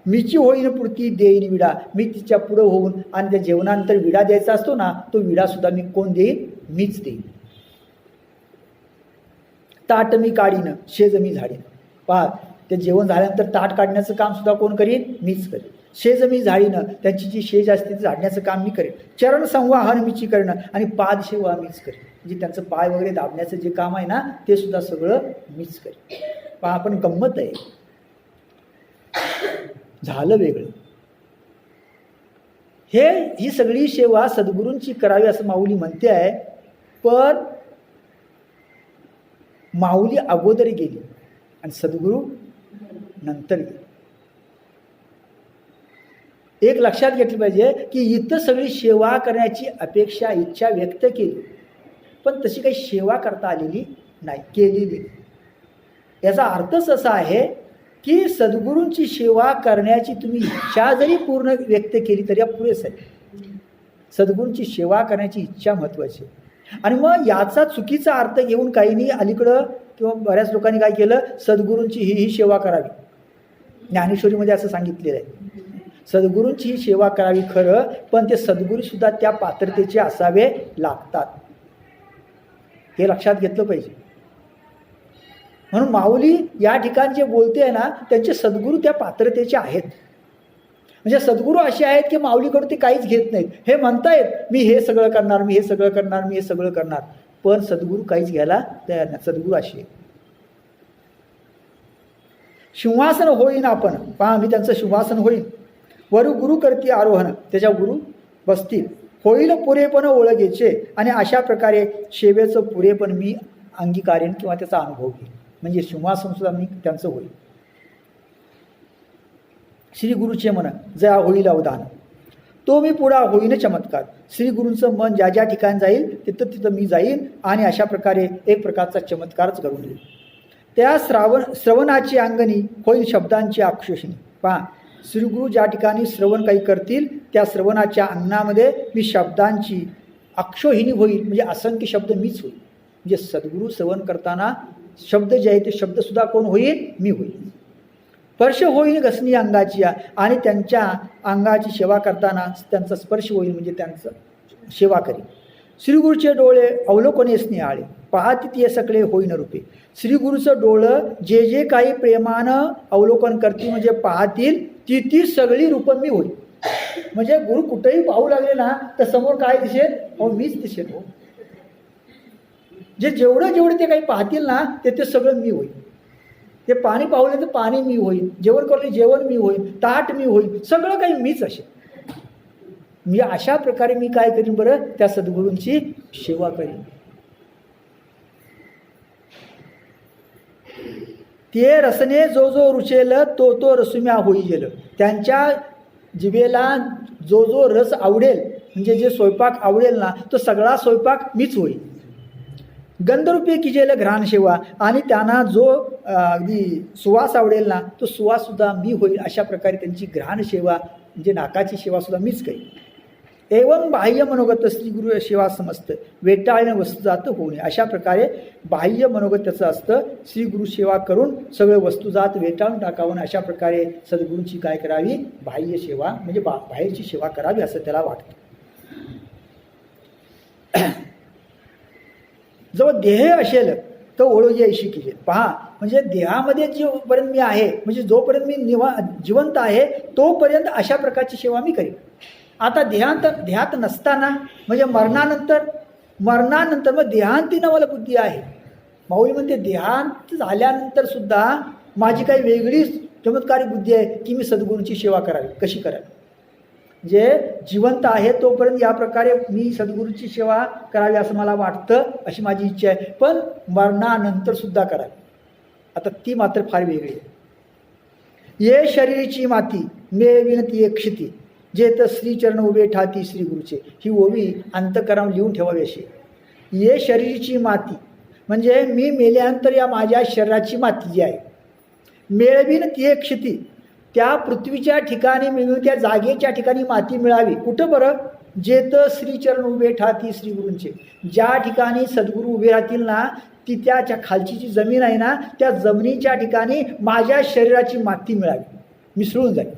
मीची होईन पुरती देईन विडा. मी तिच्या पुढं होऊन आणि त्या जेवणानंतर विडा द्यायचा असतो ना, तो विडा सुद्धा मी कोण देईन, मीच देईन. ताट मी काढीन शेज मी झाडीन. पहा, ते जेवण झाल्यानंतर ताट काढण्याचं काम सुद्धा कोण करीन, मीच करेन. शेज मी झाडीनं, त्यांची जी शेज असते ती झाडण्याचं काम मी करेन. चरण संवाहन मीची करणं आणि पादसेवा मीच करेन. म्हणजे त्यांचं पाय वगैरे दाबण्याचं जे काम आहे ना, ते सुद्धा सगळं मीच करेन. पहा, पण गंमत आहे, झालं वेगळं. ही सगळी सेवा सद्गुरूंची करावी असं माऊली म्हणते आहे, पण माऊली अगोदर गेली आणि सद्गुरू नंतर गेले. एक लक्षात घेतलं पाहिजे की इथं सगळी सेवा करण्याची अपेक्षा, इच्छा व्यक्त केली, पण तशी काही सेवा करता आलेली नाही, केलेली. याचा अर्थच असा आहे की सद्गुरूंची सेवा करण्याची तुम्ही इच्छा जरी पूर्ण व्यक्त केली तरी पुरेस आहे. सद्गुरूंची सेवा करण्याची इच्छा महत्त्वाची. आणि मग याचा चुकीचा अर्थ घेऊन काहींनी अलीकडं किंवा बऱ्याच लोकांनी काय केलं, सद्गुरूंची ही सेवा करावी. ज्ञानेश्वरीमध्ये असं सांगितलेलं आहे, सद्गुरूंची ही सेवा करावी खरं, पण ते सद्गुरूसुद्धा त्या पात्रतेचे असावे लागतात. हे लक्षात घेतलं पाहिजे. म्हणून माऊली या ठिकाणी जे बोलते आहे ना, त्यांचे सद्गुरू त्या पात्रतेचे आहेत. म्हणजे सद्गुरू असे आहेत की माऊलीकडून ते काहीच घेत नाहीत. हे म्हणतायत मी हे सगळं करणार, मी हे सगळं करणार, मी हे सगळं करणार, पण सद्गुरू काहीच घ्यायला तयार नाही. सद्गुरू असे आहेत. सिंहासन होईन आपण, पहा मी त्यांचं सिंहासन होईन. वरु गुरु करती आरोहण, त्याच्या गुरु बसतील. होईल पुरेपण ओळखीचे आणि अशा प्रकारे सेवेचं पुरेपण मी अंगीकारेन किंवा त्याचा अनुभव घेईन. म्हणजे सिंहासन सुद्धा मी त्यांचं होईल. श्री गुरुचे मन जया होईल अवधान, तो मी पुढा होईन चमत्कार. श्री गुरूंचं मन ज्या ज्या ठिकाणी जाईल तिथं तिथं मी जाईन आणि अशा प्रकारे एक प्रकारचा चमत्कारच घडून येईल. त्या श्रवणाची अंगणी होईल शब्दांची अक्षोषणी. पहा, श्रीगुरू ज्या ठिकाणी श्रवण काही करतील त्या श्रवणाच्या अंगणामध्ये मी शब्दांची अक्षोहिणी होईल. म्हणजे असंख्य शब्द मीच होईल. म्हणजे सद्गुरू श्रवण करताना शब्द जे आहे ते शब्दसुद्धा कोण होईल, मी होईल. स्पर्श होईल घसणी अंगाची आणि त्यांच्या अंगाची सेवा करताना त्यांचा स्पर्श होईल, म्हणजे त्यांचं सेवा करेल. श्रीगुरूचे डोळे अवलोकनेस निहाळे, पाहती ते सगळे होईन रूपे. श्रीगुरूचं डोळं जे जे काही प्रेमानं अवलोकन करतील म्हणजे पाहतील ती ती सगळी रूपं मी होईल. म्हणजे गुरु कुठेही पाहू लागले ना तर समोर काय दिसेल, हो मीच दिसेल. हो, जे जेवढं ते काही पाहतील ना ते सगळं मी होईल. ते पाणी पाहले तर पाणी मी होईल, जेवण करले जेवण मी होईल, ताट मी होईल, सगळं काही मीच असेल. मी अशा प्रकारे मी काय करीन बरं, त्या सद्गुरूंची सेवा करीन. ते रसने जो जो रुचेल तो तो रसुम्या होईल. त्यांच्या जिभेला जो जो रस आवडेल म्हणजे जे स्वयंपाक आवडेल ना तो सगळा स्वयंपाक मीच होईल. गंधरूपी किजेल घ्राण सेवा, आणि त्यांना जो अगदी सुवास आवडेल ना तो सुवाससुद्धा मी होईल. अशा प्रकारे त्यांची घ्राण सेवा म्हणजे नाकाची सेवासुद्धा मीच करीन. एवं बाह्य मनोगत श्री गुरु सेवा समस्त वेटाळणे वस्तू जात होणे. अशा प्रकारे बाह्य मनोगत त्याचं असतं, श्री गुरु सेवा करून सगळं वस्तुजात वेटाळून टाकावं. अशा प्रकारे सद्गुरूंची काय करावी, बाह्य सेवा म्हणजे बाहेरची सेवा करावी असं त्याला वाटतं. जेव्हा देह असेल तर ओळखी ऐशी केली. पहा, म्हणजे देहामध्ये जोपर्यंत मी आहे म्हणजे जोपर्यंत मी जिवंत आहे तोपर्यंत अशा प्रकारची सेवा मी करीन. आता देहात नसताना म्हणजे मरणानंतर मग देहांतीनं मला बुद्धी आहे. माऊली म्हणते देहांत झाल्यानंतर सुद्धा माझी काही वेगळी चमत्कारी बुद्धी आहे की मी सद्गुरूंची सेवा करावी. कशी करावी, जे जिवंत आहे तोपर्यंत या प्रकारे मी सद्गुरूची सेवा करावी असं मला वाटतं, अशी माझी इच्छा आहे. पण मरणानंतर सुद्धा करावी. आता ती मात्र फार वेगळी आहे. ये शरीराची माती मेळविन ती एक क्षिती जेत श्रीचरण उभे ठाती श्री गुरुचे. ही ओवी अंतकरावर लिहून ठेवावी अशी. ये शरीराची माती म्हणजे मी मेल्यानंतर या माझ्या शरीराची माती जी आहे, मेळवीन ती एक क्षिती, त्या पृथ्वीच्या ठिकाणी मिळून त्या जागेच्या ठिकाणी माती मिळावी. कुठं बरं? जेत श्रीचरण उभे ठाती श्री गुरूंचे. ज्या ठिकाणी सद्गुरू उभे राहतील ना, ती त्याच्या खालची जी जमीन आहे ना, त्या जमिनीच्या ठिकाणी माझ्या शरीराची माती मिळावी, मिसळून जाईल.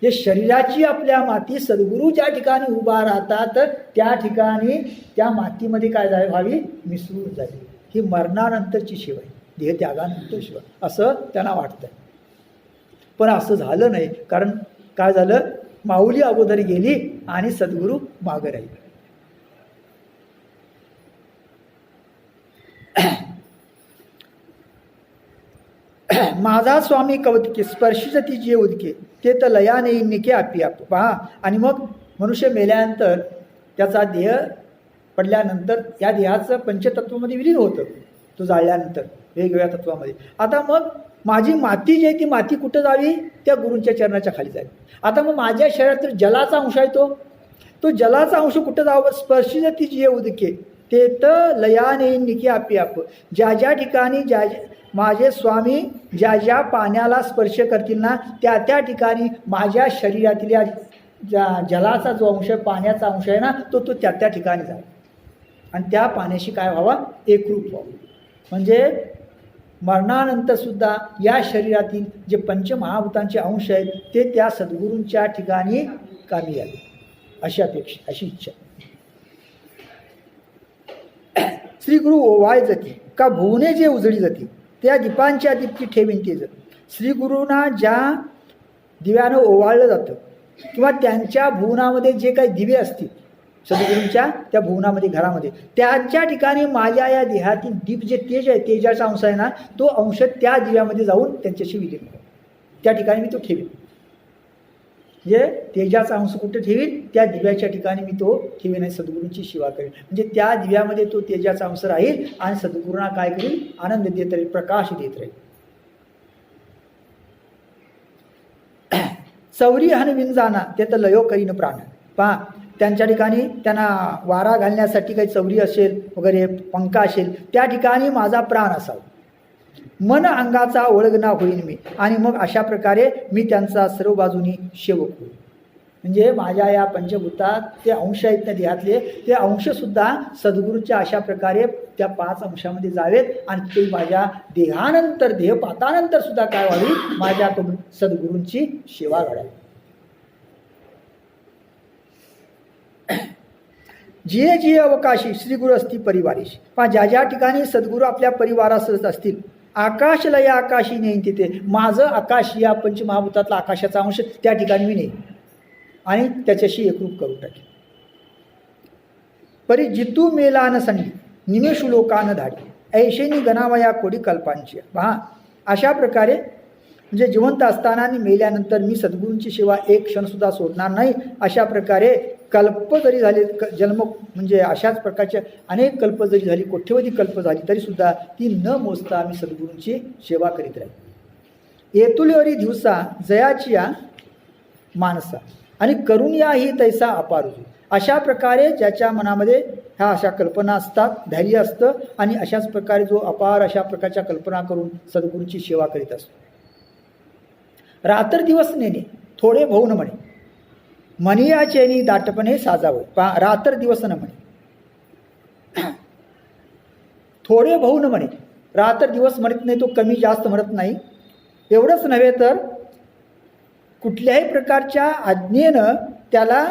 हे शरीराची आपल्या माती सद्गुरू ज्या ठिकाणी उभा राहतात त्या ठिकाणी त्या मातीमध्ये काय व्हावी? मिसळून जाईल. ही मरणानंतरची शिव आहे, देहत्यागानंतर शिव असं त्यांना वाटतं. पण असं झालं नाही. कारण काय झालं? माऊली अगोदर गेली आणि सद्गुरू मागं राहिले. माझा स्वामी कवतिके स्पर्शित ती जे उदके ते तर लयाने निके आपी आप. पहा, आणि मग मनुष्य मेल्यानंतर त्याचा देह पडल्यानंतर या देहाचं पंचतत्वामध्ये विलीन होतं, तो जाळल्यानंतर वेगवेगळ्या तत्वामध्ये. आता मग माझी माती जी आहे ती माती कुठं जावी? त्या गुरूंच्या चरणाच्या खाली जावी. आता मग माझ्या शरीरात जलाचा अंश आहे, तो जलाचा अंश कुठं जावं? स्पर्शित ती जे उदके ते तर लयाने निके आपी आप. ज्या ज्या ठिकाणी ज्या माझे स्वामी ज्या ज्या पाण्याला स्पर्श करतील ना, त्या त्या ठिकाणी माझ्या शरीरातील ज्या जलाचा जो अंश आहे, पाण्याचा अंश आहे ना, तो त्या त्या ठिकाणी जावा आणि त्या पाण्याशी काय व्हावा? एकरूप व्हावं. म्हणजे मरणानंतर सुद्धा या शरीरातील जे पंचमहाभूतांचे अंश आहेत ते त्या सद्गुरूंच्या ठिकाणी कामी यावे, अशी अपेक्षा, अशी इच्छा. श्री गुरु ओवाळ जती का भुवने जे उजळी जाती त्या दीपांच्या दीप्ती ठेवीन ते जत. श्री गुरूंना ज्या दिव्यानं ओवाळलं जातं किंवा त्यांच्या भुवनामध्ये जे काही दिवे असतील सद्गुरूंच्या त्या भुवनामध्ये घरामध्ये, त्यांच्या ठिकाणी माझ्या या देहातील दीप जे तेज आहे, तेजाचा अंश आहे ना, तो अंश त्या दिव्यामध्ये जाऊन त्यांच्याशी विलीन होतो. त्या ठिकाणी मी तो ठेवीन. म्हणजे तेजाचा अंश कुठे ठेवीन? त्या दिव्याच्या ठिकाणी मी तो ठेवीन आणि सद्गुरूंची सेवा करेन. म्हणजे त्या दिव्यामध्ये तो तेजाचा अंश राहील आणि सद्गुरूंना काय करील? आनंद देत राहील, प्रकाश देत राहील. चौरी हन विंजाना ते तर लयो करीन प्राण. पहा, त्यांच्या ठिकाणी त्यांना वारा घालण्यासाठी काही चौरी असेल वगैरे, पंखा असेल, त्या ठिकाणी माझा प्राण असावा. मन अंगाचा ओळगना होईन मी. आणि मग अशा प्रकारे मी त्यांचा सर्व बाजूनी सेवक होईल. म्हणजे माझ्या या पंचभूतात ते अंश आहेत त्या देहातले, ते अंशसुद्धा सद्गुरूच्या अशा प्रकारे त्या 5 अंशामध्ये जावेत आणि ते माझ्या देहानंतर, देहपातानंतर सुद्धा काय व्हावी? माझ्याकडून सद्गुरूंची सेवा घडावी. जिये जिये अवकाशी श्री गुरु असती परिवारीशी. पण ज्या ज्या ठिकाणी सद्गुरू आपल्या परिवारासह असतील, आकाश लय आकाशी नेईन तिथे. माझं आकाश या पंचमहाभूतातला आकाशाचा अंश त्या ठिकाणी मी नेईन आणि त्याच्याशी एकरूप करून टाकेन. परी जितू मेलान संडी निमेषु लोकान धाडी ऐशेनी गणावया कोडी कल्पांची. पहा, अशा प्रकारे म्हणजे जिवंत असताना आणि मेल्यानंतर मी सद्गुरूंची सेवा एक क्षणसुद्धा सोडणार नाही. अशा प्रकारे कल्प जरी झाले, जन्म म्हणजे अशाच प्रकारचे अनेक कल्प जरी झाली, कोट्यवधी कल्प झाली, तरीसुद्धा ती न मोजता आम्ही सद्गुरूंची सेवा करीत राहील. येतुलीवरी दिवसा जयाचिया मानसा आणि करुणिया ही तैसा अपारुजू. अशा प्रकारे ज्याच्या मनामध्ये ह्या अशा कल्पना असतात, धैर्य असतं आणि अशाच प्रकारे जो अपार अशा प्रकारच्या कल्पना करून सद्गुरूंची सेवा करीत असतो. रात्र दिवस नेणे थोडे भाऊन म्हणे मनिया चेनी दाटपणे साजावं. पहा, रात्र दिवस न म्हणे, थोडे भाऊन म्हणे. रात्र दिवस म्हणत नाही, तो कमी जास्त म्हणत नाही. एवढंच नव्हे तर कुठल्याही प्रकारच्या आज्ञेनं त्याला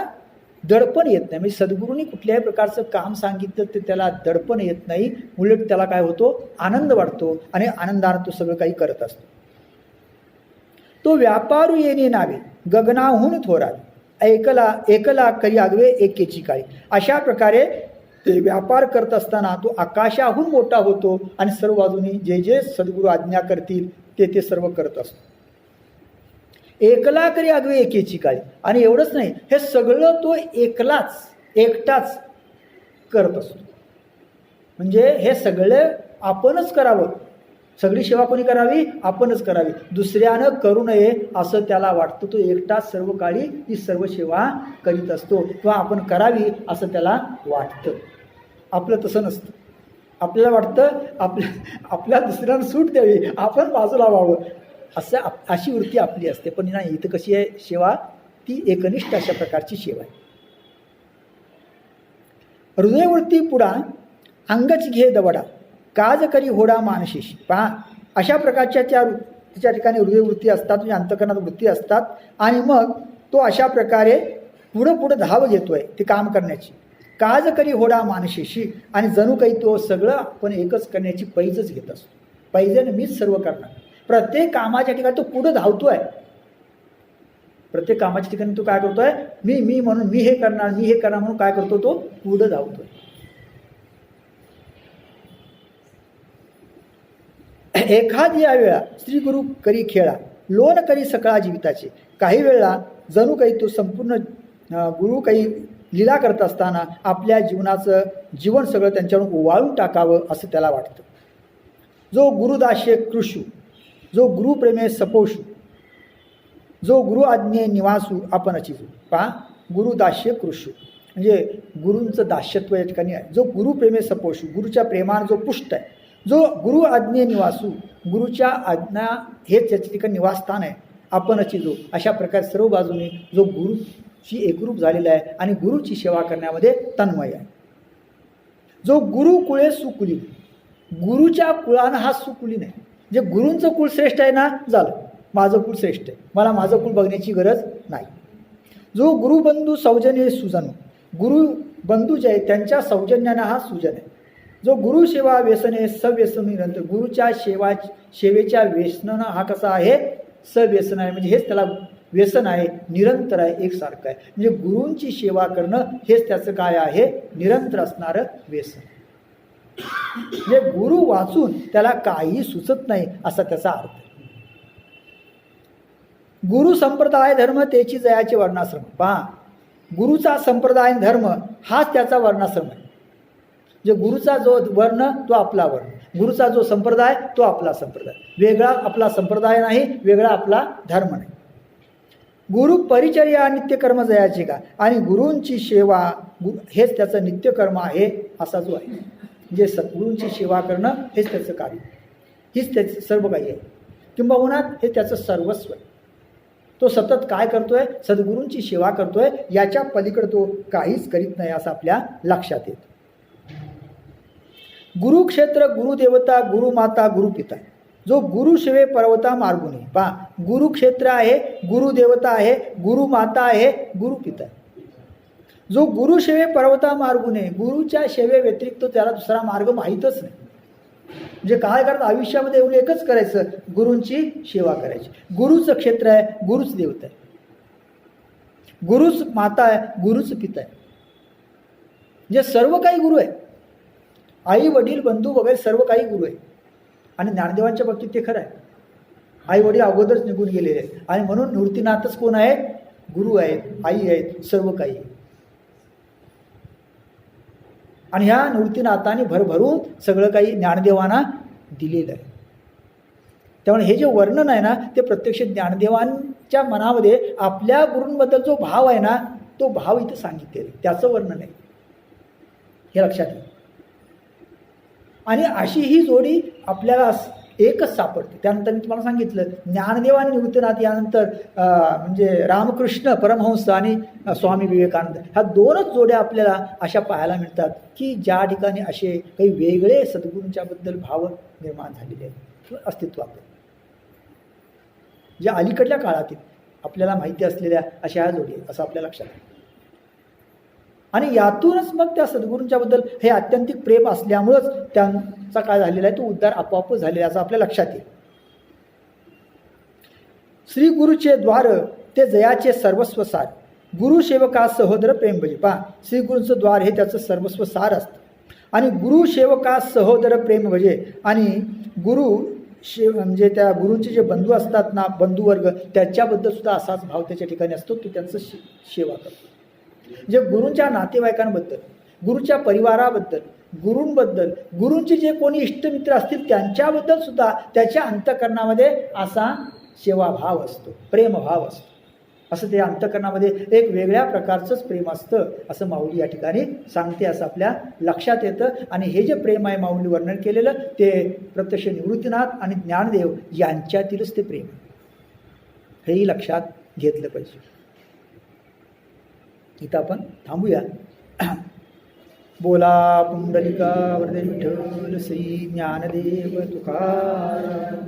दडपण येत नाही. म्हणजे सद्गुरूंनी कुठल्याही प्रकारचं काम सांगितलं तर त्याला दडपण येत नाही. उलट त्याला काय होतो? आनंद वाटतो आणि आनंदानं तो सगळं काही करत असतो. तो व्यापारू येणे नावे गगनाहून थोरावे एकला करी आगवे एकेची काळी. अशा प्रकारे ते व्यापार करत असताना तो आकाशाहून मोठा होतो आणि सर्व बाजूनी जे जे सद्गुरू आज्ञा करतील ते सर्व करत असतो. एकला करी आगवे एकेची काळी. आणि एवढंच नाही, हे सगळं तो एकटाच करत असतो. म्हणजे हे सगळं आपणच करावं, सगळी सेवा कोणी करावी? आपणच करावी. दुसऱ्यानं करू नये असं त्याला वाटतं. तो एकटाच सर्व काळी ही सर्व सेवा करीत असतो किंवा आपण करावी असं त्याला वाटतं. आपलं तसं नसतं. आपल्याला वाटतं आपल्या दुसऱ्यांना सूट द्यावी, आपण बाजूला व्हावं, अशी वृत्ती आपली असते. पण नाही, इथं कशी आहे सेवा? ती एकनिष्ठ अशा प्रकारची सेवा आहे. हृदयवृत्ती पुढा अंगच घे दवडा काज करी होडा मानशीशी. पहा, अशा प्रकारच्या तिच्या ठिकाणी हृदयवृत्ती असतात, म्हणजे अंतःकरणात वृत्ती असतात. आणि मग तो अशा प्रकारे पुढं धाव घेतोय ते काम करण्याची. काज करी होडा मानशीशी, आणि जणू काही तो सगळं आपण एकच करण्याची पैजच घेत असतो. पैजेने मीच सर्व करणार. प्रत्येक कामाच्या ठिकाणी तो पुढं धावतोय. प्रत्येक कामाच्या ठिकाणी तो काय करतोय? मी म्हणून मी हे करणार म्हणून काय करतो? तो पुढं धावतोय. एखाद्या वेळा श्री गुरु करी खेळा लोन करी सकळा जीविताचे. काही वेळा जणू काही तो संपूर्ण गुरु काही लीला करत असताना आपल्या जीवनाचं जीवन सगळं त्यांच्यावर ओवाळून टाकावं असं त्याला वाटतं. जो गुरुदास्ये कृषू, जो गुरुप्रेमे सपोषू, जो गुरु आज्ञे निवासू आपण अचिजू. पहा, गुरुदास्ये कृषू म्हणजे गुरूंचं दास्यत्व या ठिकाणी आहे. जो गुरुप्रेमे सपोषू, गुरुच्या प्रेमानं जो पुष्ट आहे. जो गुरु आज्ञे निवासू, गुरुच्या आज्ञा हेच त्याच्या ठिकाणी निवासस्थान आहे. आपण अचिजू, अशा प्रकारे सर्व बाजूने जो गुरुची एकरूप झालेला आहे आणि गुरुची सेवा करण्यामध्ये तन्मय आहे. जो गुरु कुळे सुकुली, गुरुच्या कुळानं हा सुकुली नाही. जे गुरूंचं कुळ श्रेष्ठ आहे ना, झालं माझं कुळ श्रेष्ठ आहे, मला माझं कुळ बघण्याची गरज नाही. जो गुरुबंधू सौजन्य सुजन, गुरुबंधू जे आहे त्यांच्या सौजन्यानं हा सुजन आहे. जो गुरु सेवा व्यसने सव्यसन निरंतर, गुरुच्या सेवेच्या व्यसनानं हा कसा आहे? सव्यसन आहे. म्हणजे हेच त्याला व्यसन आहे, निरंतर आहे, एकसारखं आहे. म्हणजे गुरूंची सेवा करणं हेच त्याचं काय आहे? निरंतर असणारं व्यसन. म्हणजे गुरु वाचून त्याला काही सुचत नाही असा त्याचा अर्थ. गुरु संप्रदाय धर्म त्याची जयाचे वर्णाश्रम. पहा, गुरुचा संप्रदाय धर्म हाच त्याचा वर्णाश्रम आहे. जे गुरुचा जो वर्ण तो आपला वर्ण, गुरुचा जो संप्रदाय तो आपला संप्रदाय. वेगळा आपला संप्रदाय नाही, वेगळा आपला धर्म नाही. गुरु परिचर्या नित्यकर्म जयाचे का, आणि गुरूंची सेवा हेच त्याचं नित्यकर्म आहे असा जो आहे. म्हणजे सद्गुरूंची सेवा करणं हेच त्याचं कार्य, हीच त्याचं सर्व काही आहे. किंबहुना हे त्याचं सर्वस्व आहे. तो सतत काय करतोय? सद्गुरूंची सेवा करतोय. याच्या पलीकडे तो काहीच करीत नाही असं आपल्या लक्षात येतं. गुरुक्षेत्र गुरुदेवता गुरुमाता गुरुपिता, जो गुरुसेवे पर्वता मार्गुनी. पहा, गुरुक्षेत्र आहे, गुरुदेवता आहे, गुरुमाता आहे, गुरुपिता. जो गुरुसेवे पर्वता मार्गुने, गुरुच्या सेवे व्यतिरिक्त त्याला दुसरा मार्ग माहीतच नाही. म्हणजे काय करत आयुष्यामध्ये एवढं एकच करायचं, गुरूंची सेवा करायची. गुरुचं क्षेत्र आहे, गुरुच देवता आहे, गुरुच माता आहे, गुरुच पिता आहे. म्हणजे सर्व काही गुरु आहे. आई वडील बंधू वगैरे सर्व काही गुरु आहे. आणि ज्ञानदेवांच्या बाबतीत ते खरं आहे. आई वडील अगोदरच निघून गेलेले आहेत आणि म्हणून निवृत्तीनाथच कोण आहेत? गुरु आहेत, आई आहेत, सर्व काही. आणि ह्या निवृत्तीनाथांनी भरभरून सगळं काही ज्ञानदेवांना दिलेलं आहे. त्यामुळे हे जे वर्णन आहे ना, ते प्रत्यक्ष ज्ञानदेवांच्या मनामध्ये आपल्या गुरूंबद्दल जो भाव आहे ना, तो भाव इथं सांगितलेला आहे, त्याचं वर्णन आहे. हे लक्षात घ्या. आणि अशी ही जोडी आपल्याला एकच सापडते. त्यानंतर मी तुम्हाला सांगितलं, ज्ञानदेव आणि निवृत्तीनाथ यानंतर म्हणजे रामकृष्ण परमहंस आणि स्वामी विवेकानंद ह्या दोनच जोड्या आपल्याला अशा पाहायला मिळतात की ज्या ठिकाणी असे काही वेगळे सद्गुरूंच्याबद्दल भाव निर्माण झालेले आहेत, अस्तित्वात. ज्या अलीकडल्या काळातील आपल्याला माहिती असलेल्या अशा ह्या जोडी असं आपल्या लक्षात आहे. आणि यातूनच मग त्या सद्गुरूंच्याबद्दल हे आत्यंतिक प्रेम असल्यामुळंच त्यांचा काय झालेला आहे, तो उद्धार आपोआप झालेला असं आपल्या लक्षात येईल. श्री गुरुचे द्वार ते जयाचे सर्वस्व सार, गुरुसेवका सहोदर प्रेम भजे. पहा, श्री गुरूंचं द्वार हे त्याचं सर्वस्व सार असतं. आणि गुरुसेवका सहोदर प्रेम भजे, आणि गुरु म्हणजे त्या गुरूंचे जे बंधू असतात ना, बंधुवर्ग, त्याच्याबद्दल सुद्धा असाच भाव त्याच्या ठिकाणी असतो, तो त्यांचं सेवा करतो. म्हणजे गुरूंच्या नातेवाईकांबद्दल, गुरुच्या परिवाराबद्दल, गुरूंबद्दल, गुरूंचे जे कोणी इष्टमित्र असतील त्यांच्याबद्दल सुद्धा त्याच्या अंतःकरणामध्ये असा सेवाभाव असतो, प्रेमभाव असतो. असं ते अंतःकरणामध्ये एक वेगळ्या प्रकारचंच प्रेम असतं असं माऊली या ठिकाणी सांगते, असं आपल्या लक्षात येतं. आणि हे जे प्रेम आहे माऊली वर्णन केलेलं ते प्रत्यक्ष निवृत्तीनाथ आणि ज्ञानदेव यांच्यातीलच ते प्रेम, हेही लक्षात घेतलं पाहिजे. इथं आपण थांबूया. बोला पुंडलिका वरदे विठ्ठल श्री ज्ञानदेव तुकाराम.